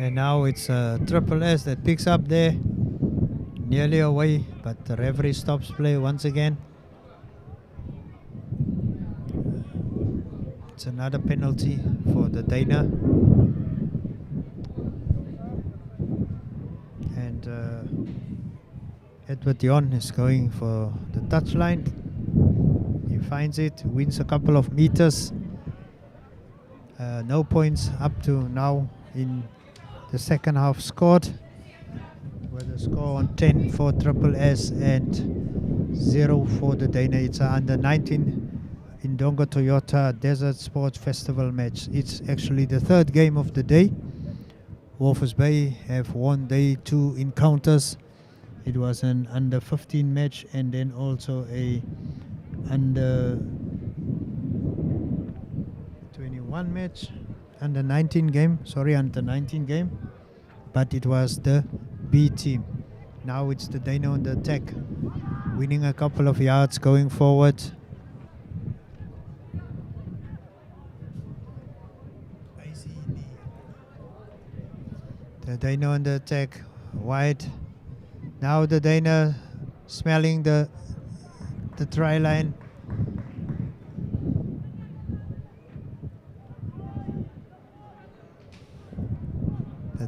S1: And now it's SSS that picks up there, nearly away, but the referee stops play once again. It's another penalty for the Duine. And Edward Jon is going for the touchline. He finds it, wins a couple of meters. No points up to now in the second half scored, with a score on 10 for SSS and 0 for the Duine. It's an under 19 Indongo Toyota Desert Sports Festival match. It's actually the third game of the day. Walvis Bay have won day 2 encounters. It was an under 15 match and then also a under 21 match. Under 19 game, but it was the B team. Now it's the Duine on the attack, winning a couple of yards going forward. The Duine on the attack, wide. Now the Duine smelling the try line.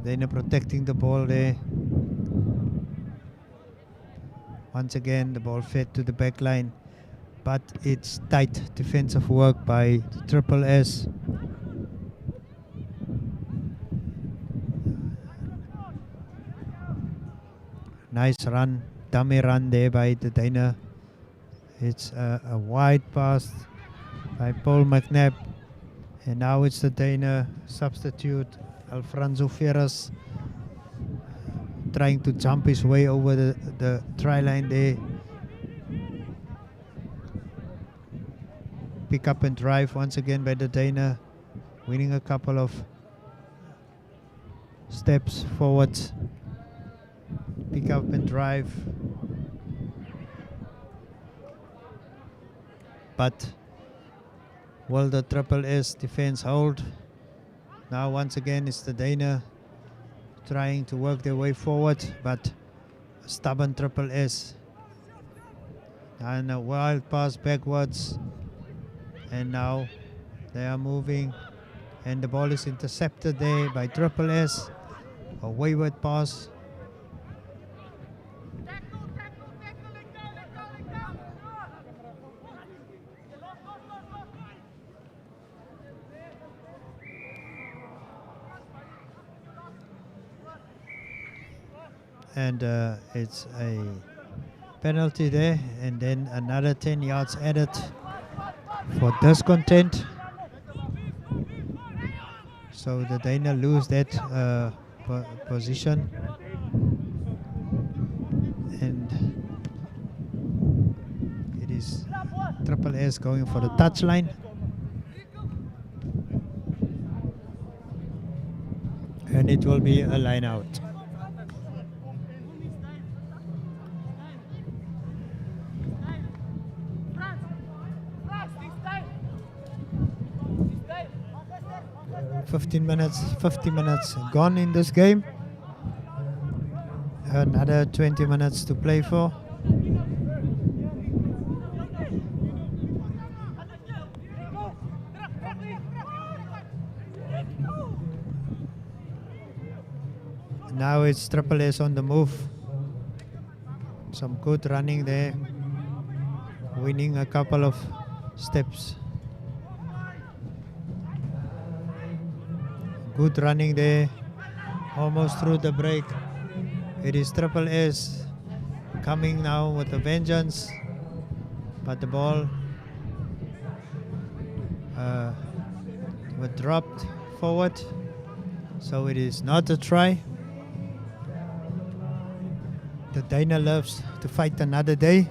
S1: Duine protecting the ball there. Once again, the ball fed to the back line, but it's tight defensive work by SSS. Nice run, dummy run there by the Duine. It's a wide pass by Paul McNabb, and now it's the Duine substitute Alfonso Ferras trying to jump his way over the try line there. Pick up and drive once again by the Duine, winning a couple of steps forward. Pick up and drive. But will the SSS defense hold? Now once again it's the Duine trying to work their way forward, but a stubborn SSS. And a wild pass backwards. And now they are moving And the ball is intercepted there by Triple S. A wayward pass. And it's a penalty there, and then another 10 yards added for discontent. So the Duine lose that position, and it is Triple S going for the touchline. And it will be a line out. $50 minutes gone in this game. Another 20 minutes to play for. Now it's Triple S on the move. Some good running there. Winning a couple of steps. Good running there, almost through the break. It is Triple S coming now with a vengeance, but the ball was dropped forward, so it is not a try. The Duine loves to fight another day.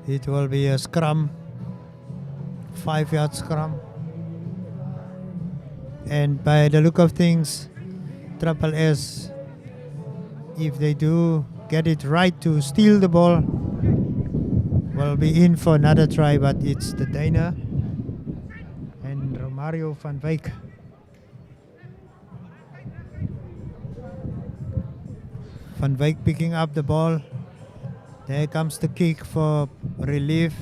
S1: It will be a scrum, 5-yard scrum. And by the look of things, Triple S, if they do get it right to steal the ball, will be in for another try, but it's the Duine and Romario van Wyk. Van Wyk picking up the ball. There comes the kick for relief.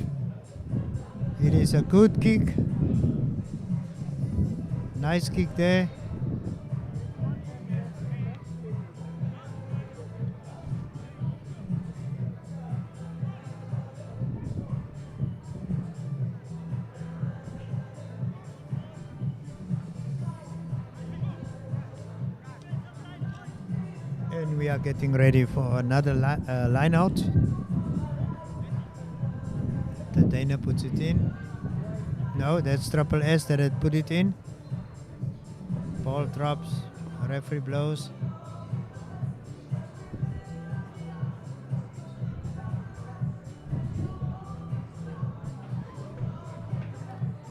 S1: It is a good kick. Nice kick there. And we are getting ready for another line out. The Duine puts it in. No, that's Triple S that had put it in. Ball drops, referee blows.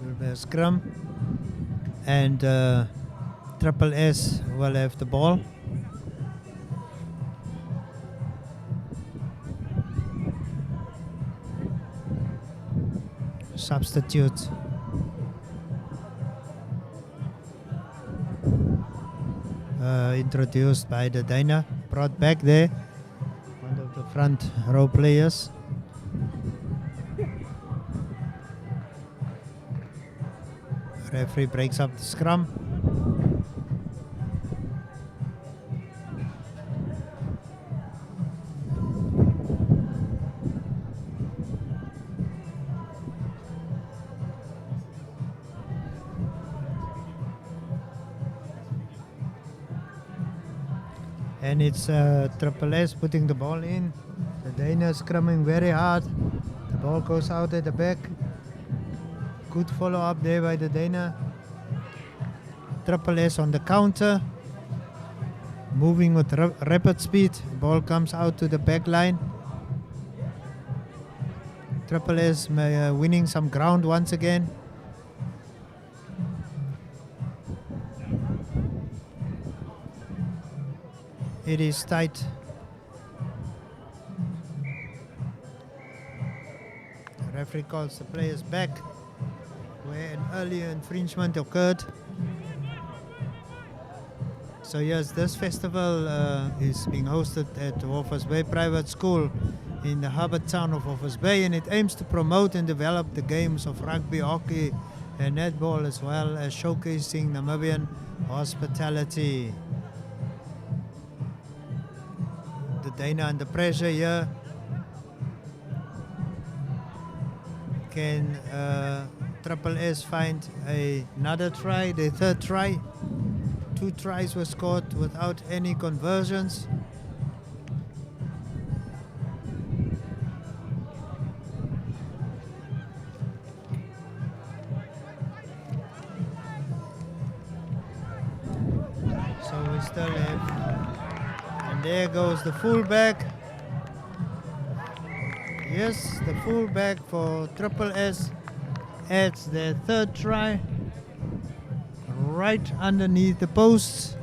S1: Will be a scrum, and Triple S will have the ball. Substitute. Introduced by the Duine, brought back there, one of the front row players. Referee breaks up the scrum. And it's Triple S putting the ball in. The Duine scrumming very hard. The ball goes out at the back. Good follow up there by the Duine. Triple S on the counter. Moving with rapid speed. Ball comes out to the back line. Triple S winning some ground once again. It is tight. The referee calls the players back where an earlier infringement occurred. So yes, this festival is being hosted at Walvis Bay Private School in the harbour town of Walvis Bay, and it aims to promote and develop the games of rugby, hockey and netball as well as showcasing Namibian hospitality. The Duine under pressure here. Can Triple S find another try, the third try? 2 tries were scored without any conversions. So we still have, and there goes the fullback. Yes, the fullback for Triple S adds their third try right underneath the posts,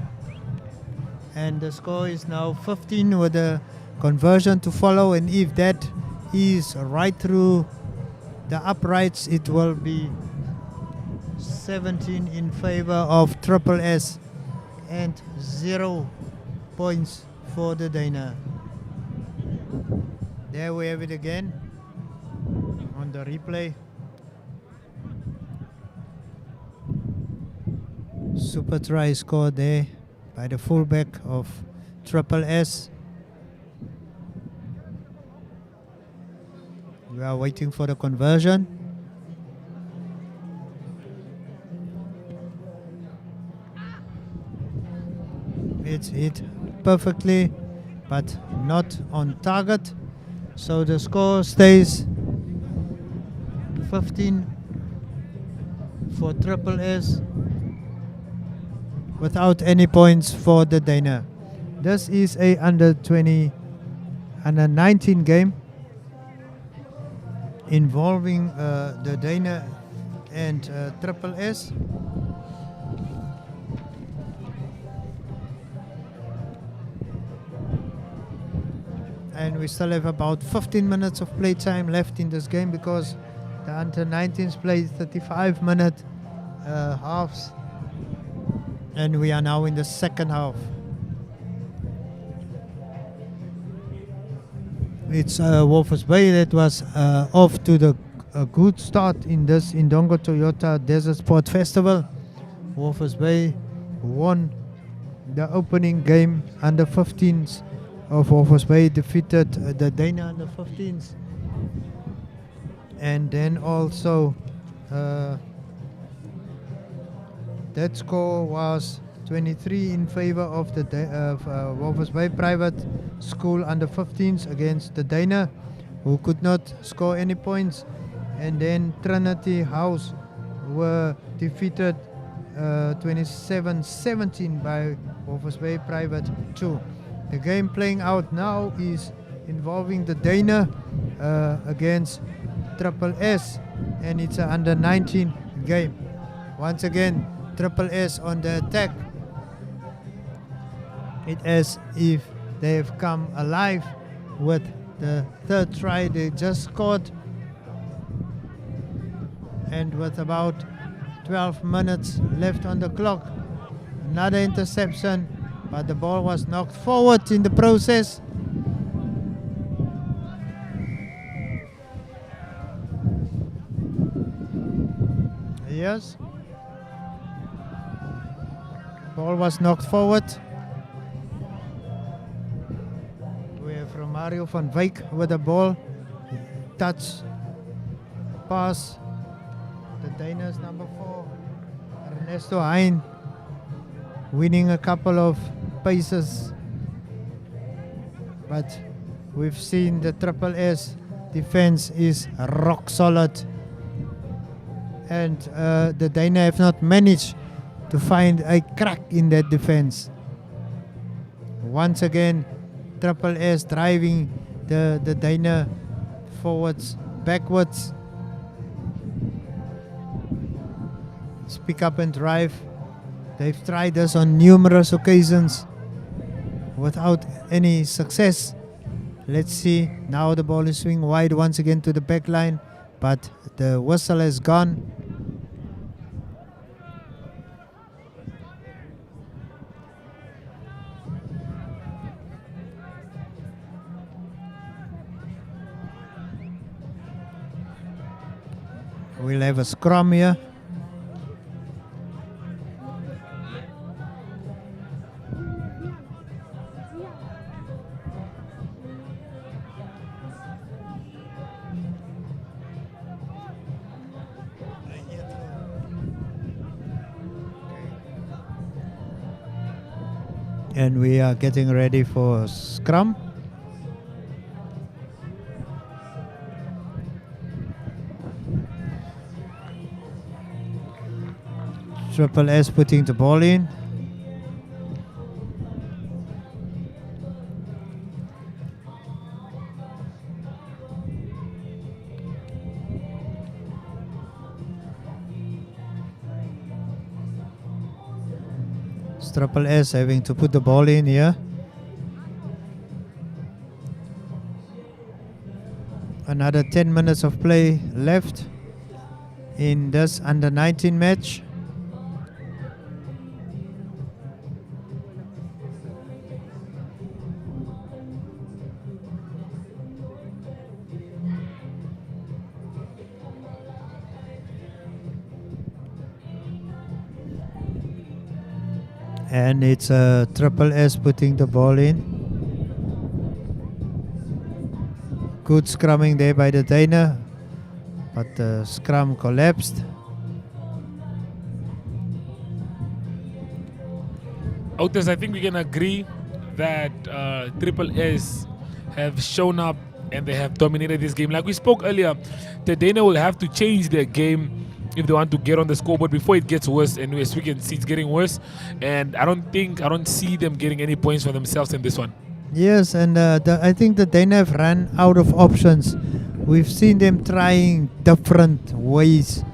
S1: and the score is now 15 with a conversion to follow, and if that is right through the uprights, it will be 17 in favor of Triple S and 0 points for the Duine. There we have it again on the replay. Super try scored there by the fullback of Triple S. We are waiting for the conversion. It's hit perfectly, but not on target. So the score stays 15 for Triple S without any points for the Duine. This is a under 19 game involving the Duine and Triple S. And we still have about 15 minutes of play time left in this game because the under 19s play 35-minute halves, and we are now in the second half. It's Walvis Bay that was off to a good start in this Indongo Toyota Desert Sport Festival. Walvis Bay won the opening game. Under 15s of Walvis Bay defeated the Duine under 15s, and then also that score was 23 in favor of the Walvis Bay Private School under 15s against the Duine, who could not score any points, and then Trinity House were defeated 27-17 by Walvis Bay Private 2. The game playing out now is involving the Duine against Triple S, and it's an under 19 game. Once again, Triple S on the attack. It as if they have come alive with the third try they just scored, and with about 12 minutes left on the clock, another interception, but the ball was knocked forward in the process. Yes. Ball was knocked forward. We have Romario van Wyk with the ball. Touch. Pass. The Duine's number 4. Ernesto Hein winning a couple of paces. But we've seen the Triple S defense is rock solid. And the Duine have not managed to find a crack in that defense. Once again, Triple S driving the Duine forwards, backwards. It's pick up and drive. They've tried this on numerous occasions without any success. Let's see. Now the ball is swing wide once again to the back line, but the whistle has gone. We'll have a scrum here. And we are getting ready for scrum. Triple S putting the ball in. Triple S having to put the ball in here. Another 10 minutes of play left in this under 19 match. And it's Triple S putting the ball in. Good scrumming there by the Duine, but the scrum collapsed.
S2: Otis, I think we can agree that Triple S have shown up and they have dominated this game. Like we spoke earlier, the Duine will have to change their game if they want to get on the scoreboard before it gets worse. And as we can see, it's getting worse. And I don't see them getting any points for themselves in this one.
S1: Yes, and I think the Duine have run out of options. We've seen them trying different ways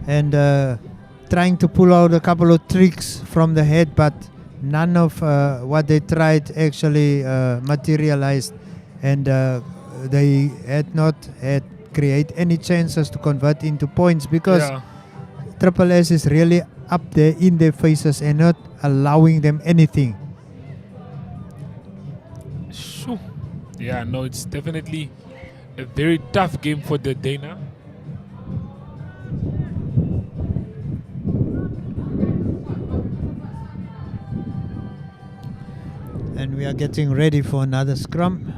S1: and trying to pull out a couple of tricks from the head, but none of what they tried actually materialized, and they had not had create any chances to convert into points because Triple S is really up there in their faces and not allowing them anything.
S2: Shoo. Yeah, no, it's definitely a very tough game for the Duine.
S1: And we are getting ready for another scrum.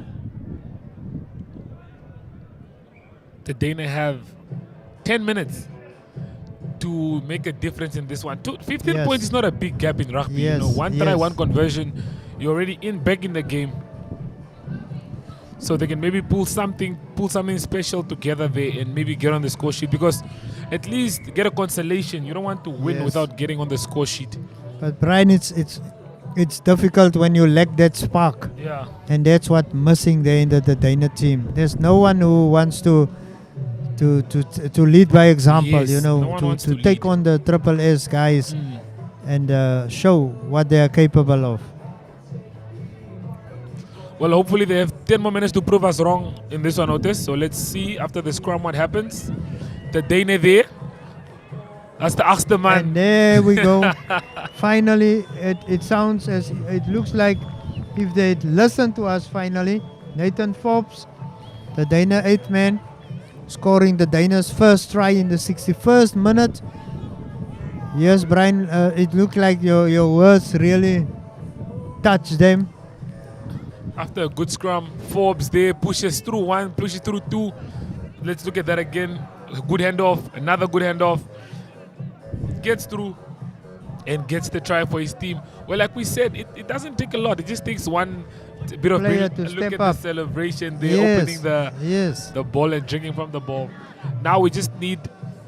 S2: The Duine have 10 minutes to make a difference in this one. 15 points is not a big gap in rugby.
S1: Yes,
S2: You know, one try, one conversion, you're already back in the game. So they can maybe pull something special together there and maybe get on the score sheet, because at least get a consolation. You don't want to win without getting on the score sheet.
S1: But Brian, it's difficult when you lack that spark.
S2: Yeah.
S1: And that's what missing there in the Duine team. There's no one who wants to lead by example,
S2: Yes,
S1: you know,
S2: no one wants
S1: to
S2: to
S1: take
S2: lead.
S1: on the Triple S guys and show what they are capable of.
S2: Well, hopefully they have 10 more minutes to prove us wrong in this one, Otis. So let's see after the scrum what happens. The Duine there. That's the achtste man.
S1: And there we go. Finally, it sounds as it looks like if they'd listened to us finally. Nathan Forbes, the Duine 8th man, scoring the Duine's first try in the 61st minute. Yes, Brian, it looked like your words really touched them.
S2: After a good scrum, Forbes there pushes through one, pushes through two. Let's look at that again. A good handoff, another good handoff. Gets through and gets the try for his team. Well, like we said, it doesn't take a lot. It just takes one bit of
S1: Player
S2: brilliance.
S1: to
S2: Look
S1: step
S2: at
S1: up.
S2: the celebration there, opening the ball and drinking from the ball. Now we just need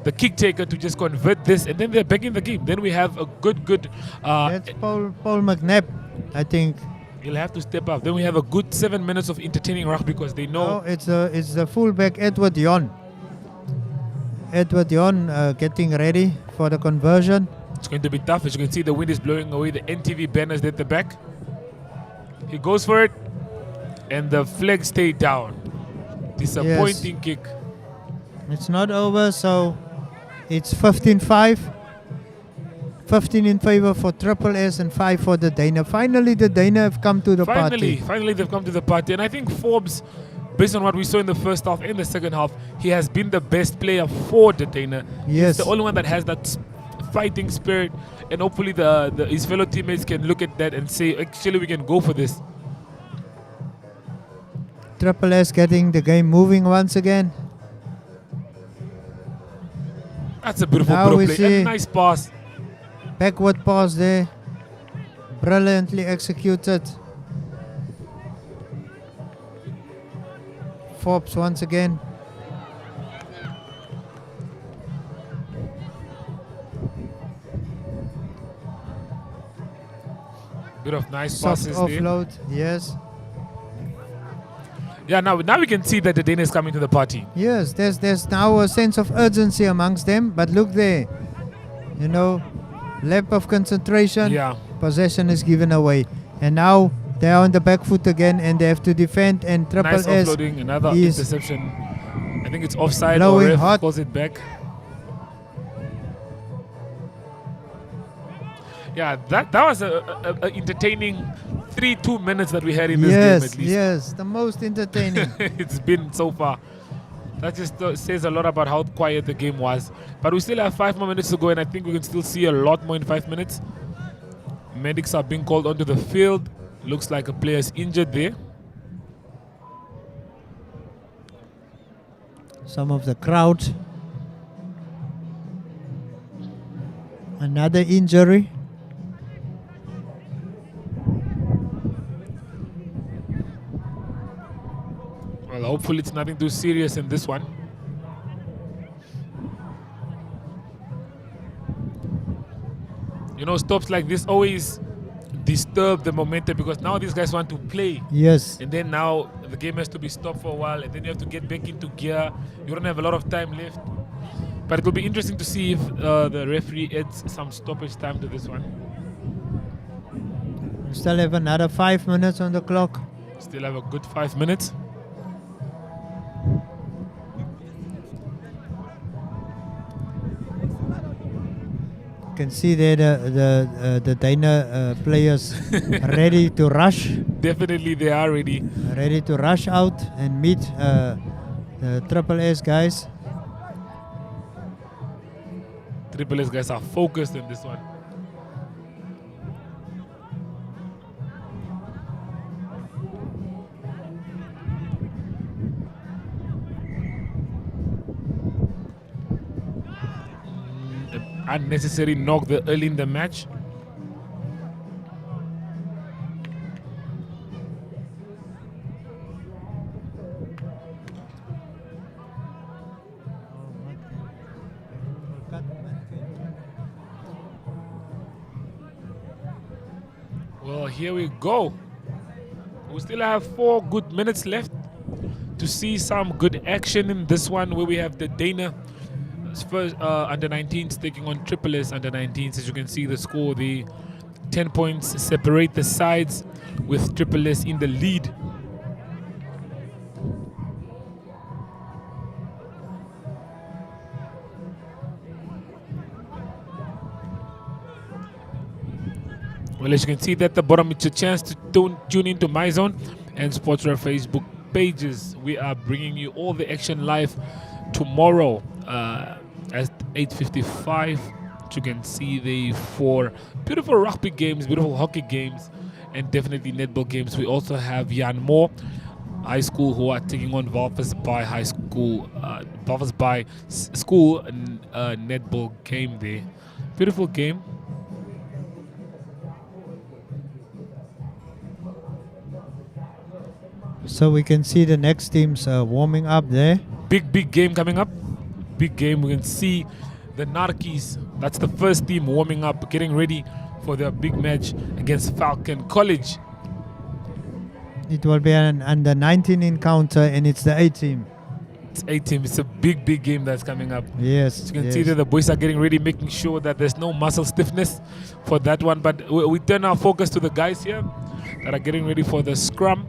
S2: the kick taker to just convert this, and then they're back in the game. Then we have a good.
S1: That's Paul McNabb, I think.
S2: He'll have to step up. Then we have a good 7 minutes of entertaining rugby because they know.
S1: No, it's the fullback Edward Yon. Edward Yon getting ready for the conversion.
S2: It's going to be tough. As you can see, the wind is blowing away the NTV banners at the back. He goes for it, and the flag stayed down. Disappointing kick.
S1: It's not over, so it's 15-5. 15 in favor for Triple S and 5 for the Duine. Finally, the Duine have come to the party.
S2: Finally, they've come to the party. And I think Forbes, based on what we saw in the first half and the second half, he has been the best player for the Duine.
S1: Yes.
S2: He's the only one that has that fighting spirit. And hopefully his fellow teammates can look at that and say, actually, we can go for this.
S1: Triple S getting the game moving once again.
S2: That's a beautiful
S1: Now
S2: bit
S1: we
S2: of play.
S1: see
S2: A nice pass.
S1: Backward pass there. Brilliantly executed. Forbes once again.
S2: Bit of nice
S1: Soft
S2: passes
S1: offload, yes.
S2: there. Yeah, now we can see that the Dane is coming to the party.
S1: Yes, there's now a sense of urgency amongst them, but look there. You know, lack of concentration,
S2: Yeah.
S1: possession is given away. And now they are on the back foot again and they have to defend, and Triple
S2: Nice
S1: S
S2: offloading, another
S1: is
S2: interception. I think it's offside or
S1: blowing
S2: ref
S1: hot.
S2: calls it back. Yeah, that was a entertaining 3-2 minutes that we had in this game
S1: yes,
S2: at least.
S1: yes, the most entertaining.
S2: It's been so far. That just says a lot about how quiet the game was. But we still have 5 more minutes to go, and I think we can still see a lot more in 5 minutes. Medics are being called onto the field. Looks like a player is injured there.
S1: Some of the crowd. Another injury.
S2: Well, hopefully it's nothing too serious in this one. You know, stops like this always disturb the momentum because now these guys want to play.
S1: Yes.
S2: And then now the game has to be stopped for a while, and then you have to get back into gear. You don't have a lot of time left. But it will be interesting to see if the referee adds some stoppage time to this one.
S1: We still have another 5 minutes on the clock.
S2: Still have a good 5 minutes.
S1: You can see there the Duine players ready to rush.
S2: Definitely they are ready.
S1: Ready to rush out and meet the Triple S guys.
S2: Triple S guys are focused in this one. Unnecessary knock there early in the match. Well, here we go. We still have 4 good minutes left to see some good action in this one, where we have the Dana first under 19s taking on Triple S under 19s. As you can see the score, the 10 points separate the sides with Triple S in the lead. Well, as you can see at the bottom, it's a chance to tune into My Zone and Sportswear Facebook pages. We are bringing you all the action live tomorrow at 8:55. You can see the 4 beautiful rugby games, beautiful hockey games, and definitely netball games. We also have Jan Moore High School who are taking on Walvis Bay High School, Walvis Bay School netball game there. Beautiful game.
S1: So we can see the next teams warming up there.
S2: Big game coming up. Big game. We can see the Narkies. That's the first team warming up, getting ready for their big match against Falcon College.
S1: It will be an under 19 encounter, and it's the A team.
S2: It's A team. It's a big game that's coming up.
S1: Yes.
S2: So you can see that the boys are getting ready, making sure that there's no muscle stiffness for that one. But we turn our focus to the guys here that are getting ready for the scrum.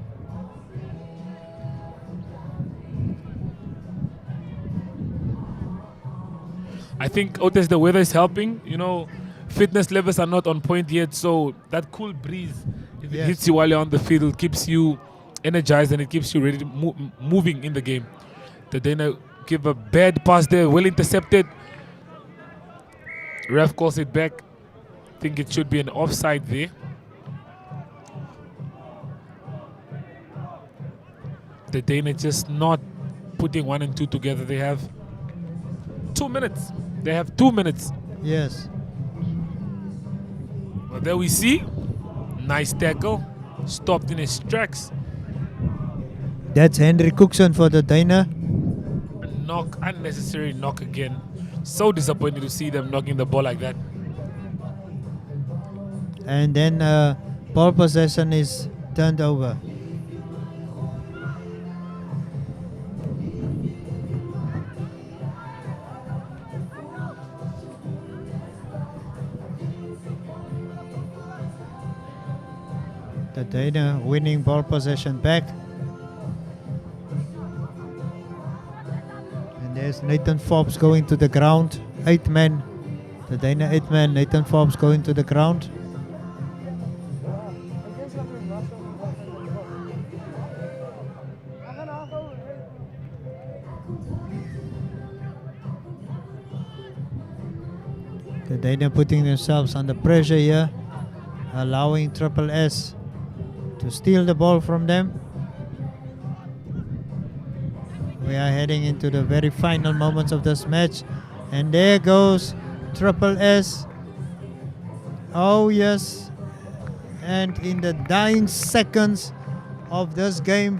S2: I think, Otis, the weather is helping. You know, fitness levels are not on point yet, so that cool breeze, if it hits you while you're on the field, keeps you energized and it keeps you ready to moving in the game. The Dana give a bad pass there, well intercepted. Ref calls it back. I think it should be an offside there. The Dana just not putting 1 and 2 together. They have 2 minutes. They have 2 minutes.
S1: Yes.
S2: Well, there we see Nice tackle. Stopped in his tracks.
S1: That's Henry Cookson for the Duine.
S2: Knock, unnecessary knock again. So disappointed to see them knocking the ball like that.
S1: And then ball possession is turned over. The Duine winning ball possession back. And there's Nathan Forbes going to the ground. 8 men. The Duine 8 men. Nathan Forbes going to the ground. The Duine putting themselves under pressure here, allowing Triple S to steal the ball from them. We are heading into the very final moments of this match, and there goes Triple S. Oh yes, and in the dying seconds of this game,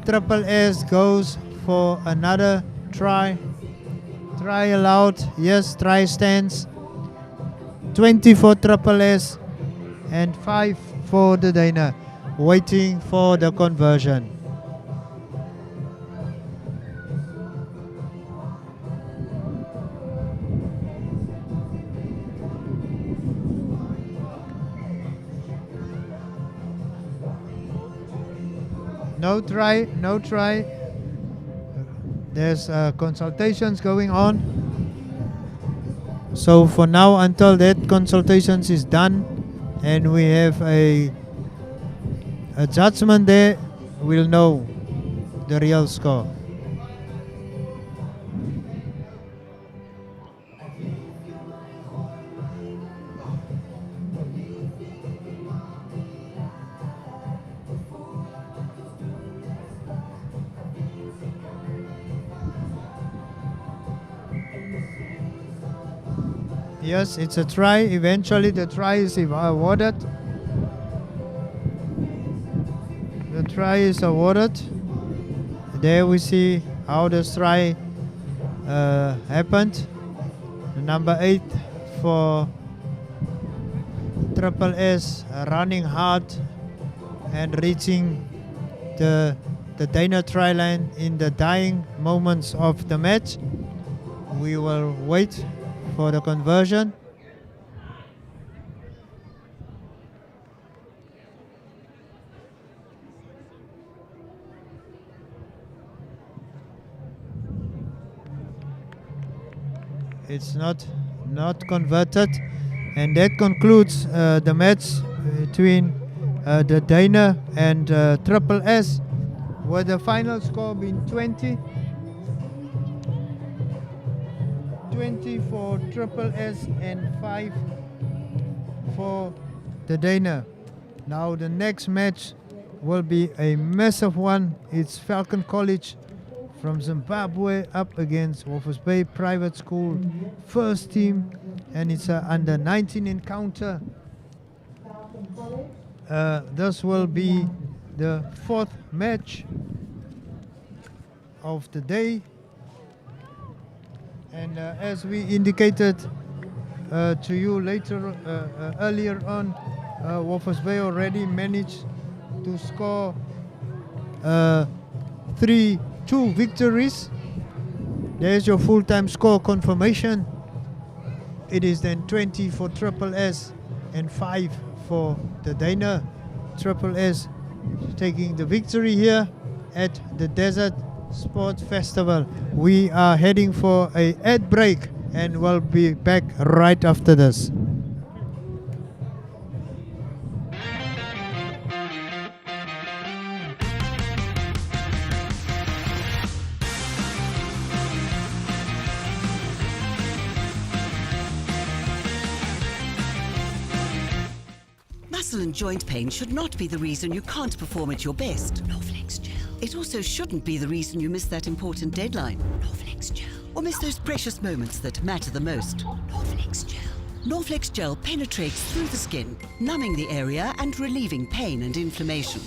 S1: Triple S goes for another try. Try allowed, yes, try stands. 20 for Triple S and 5 for the Duine, waiting for the conversion. No try, no try. There's consultations going on. So for now, until that consultations is done and we have a judgment there, we'll know the real score. Yes, it's a try. Eventually the try is awarded. The try is awarded. There we see how the try happened. The number 8 for Triple S running hard and reaching the Duine try line in the dying moments of the match. We will wait for the conversion. It's not converted, and that concludes the match between the Duine and Triple S, with the final score being 20 for Triple S and 5 for the Duine. Now the next match will be a massive one. It's Falcon College from Zimbabwe up against Walvis Bay Private School first team, and it's an under 19 encounter. This will be the 4th match of the day. And as we indicated to you earlier on, Walvis Bay already managed to score 2 victories. There's your full-time score confirmation. It is then 20 for Triple S and 5 for the Duine. Triple S taking the victory here at the Desert Sports Festival. We are heading for an ad break and we'll be back right after this.
S8: Muscle and joint pain should not be the reason you can't perform at your best. Norflex Gel. It also shouldn't be the reason you miss that important deadline. Norflex Gel. Or miss those precious moments that matter the most. Norflex Gel. Norflex gel penetrates through the skin, numbing the area and relieving pain and inflammation.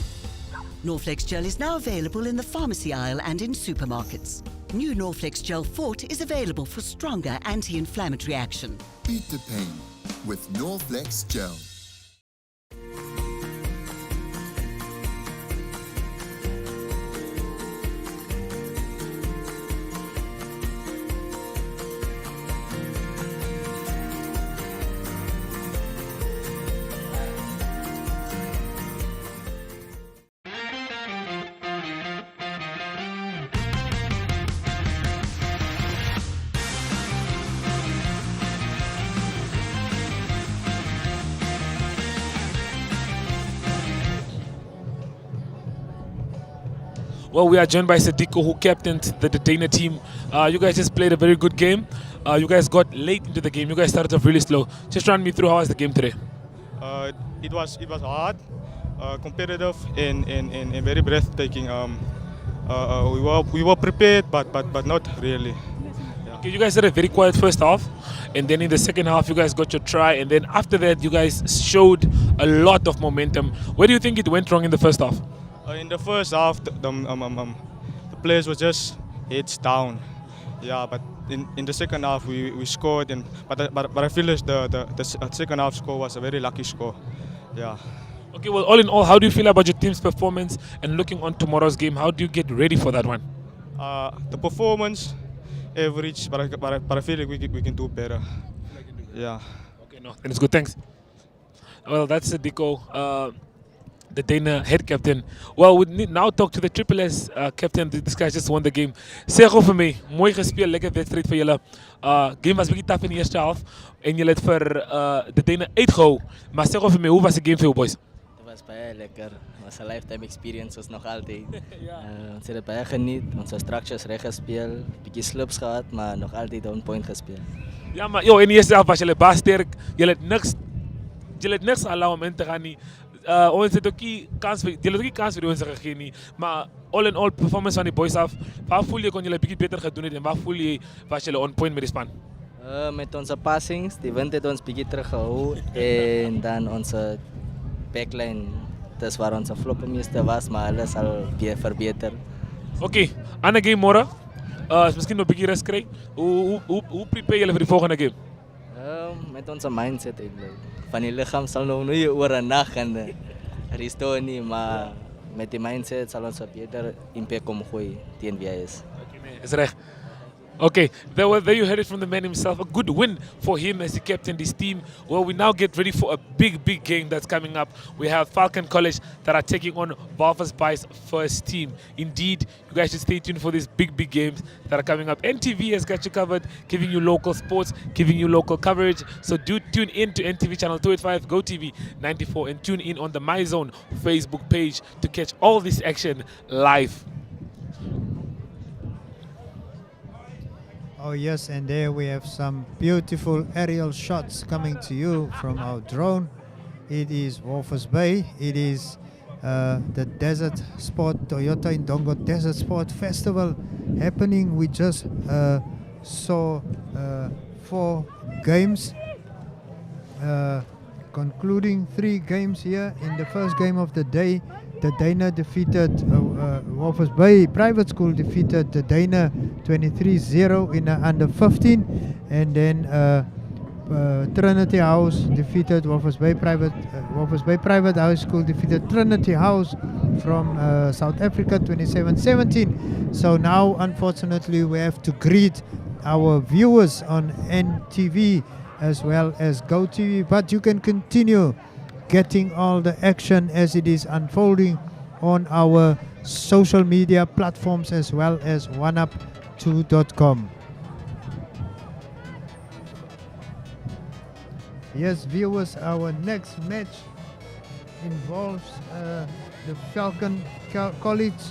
S8: Norflex gel is now available in the pharmacy aisle and in supermarkets. New Norflex gel Fort is available for stronger anti-inflammatory action.
S9: Beat the pain with Norflex gel.
S2: Well, we are joined by Sadiko, who captained the Duine team. You guys just played a very good game. You guys got late into the game. You guys started off really slow. Just run me through how was the game today.
S10: It was hard, competitive, and very breathtaking. We were prepared, but not really. Yeah.
S2: Okay, you guys had a very quiet first half, and then in the second half, you guys got your try, and then after that, you guys showed a lot of momentum. Where do you think it went wrong in the first half?
S10: In the first half, the players were just heads down. Yeah, but in the second half we scored, but I feel the second half score was a very lucky score. Yeah.
S2: Okay, well, all in all, how do you feel about your team's performance and looking on tomorrow's game? How do you get ready for that one?
S10: The performance, average, but I feel like we can do better. Yeah.
S2: Okay, no, then it's good. Thanks. Well, that's Sadiko, the Duine head captain. Well, we need now talk to the Triple S captain. This guy just won the game. Zeg gou vir my, mooi gespeel, lekker wedstryd vir julle. Game was bietjie tough in die eerste half en julle het vir die Duine uitgehou. Maar sê gou vir my, hoe was die game vir jou boys?
S11: Dit was baie lekker. Het was 'n lifetime experience ons nog altyd. Ons het baie geniet. Ons structures reg gespeel, bietjie slips gehad, maar nog altyd on point gespeel.
S2: Ja, maar in die eerste half was julle baie sterk. Julle het niks allow om in te gaan nie. Ons het ook nie kans vir ons gegee nie, maar all in all performance van die boys af, waar voel jy kon julle bietjie beter gedoen het en waar voel jy was julle on point met die span?
S11: Met onze passings, die wind het ons bietjie teruggehou en dan onze backline, dis waar onze floppe meeste was, maar hulle sal verbeter.
S2: Okay, ander game môre. Is miskien nog bietjie rus kry. Hoe prepare julle vir die volgende game?
S11: Met onze mindset eintlik. Van die lichaam sal nog nie oor 'n nag gaan restore nie, maar met die mindset sal ons 'n beter impact kom gooi teen wie hy is.
S2: Is reg. Okay, there you heard it from the man himself. A good win for him as he captained his team. Well, we now get ready for a big game that's coming up. We have Falcon College that are taking on Walvis Bay's first team. Indeed, you guys should stay tuned for these big games that are coming up. NTV has got you covered, giving you local sports, giving you local coverage. So do tune in to NTV channel 285, Gotv 94, and tune in on the MyZone Facebook page to catch all this action live.
S1: Oh yes, and there we have some beautiful aerial shots coming to you from our drone. It is Walvis Bay. It is the Desert Sport, Toyota Indongo Desert Sport Festival happening. We just saw 4 games, concluding 3 games here. In the first game of the day, the Duine defeated Walvis Bay Private School defeated the Duine 23-0 in under 15, and then Trinity House defeated Walvis Bay Private High School defeated Trinity House from South Africa 27-17. So now, unfortunately, we have to greet our viewers on NTV as well as GoTV, but you can continue getting all the action as it is unfolding on our social media platforms as well as Oneuptwo.com. Yes, viewers, our next match involves the Falcon College,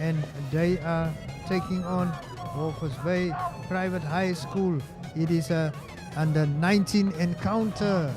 S1: and they are taking on Walvis Bay Private High School. It is a under 19 encounter.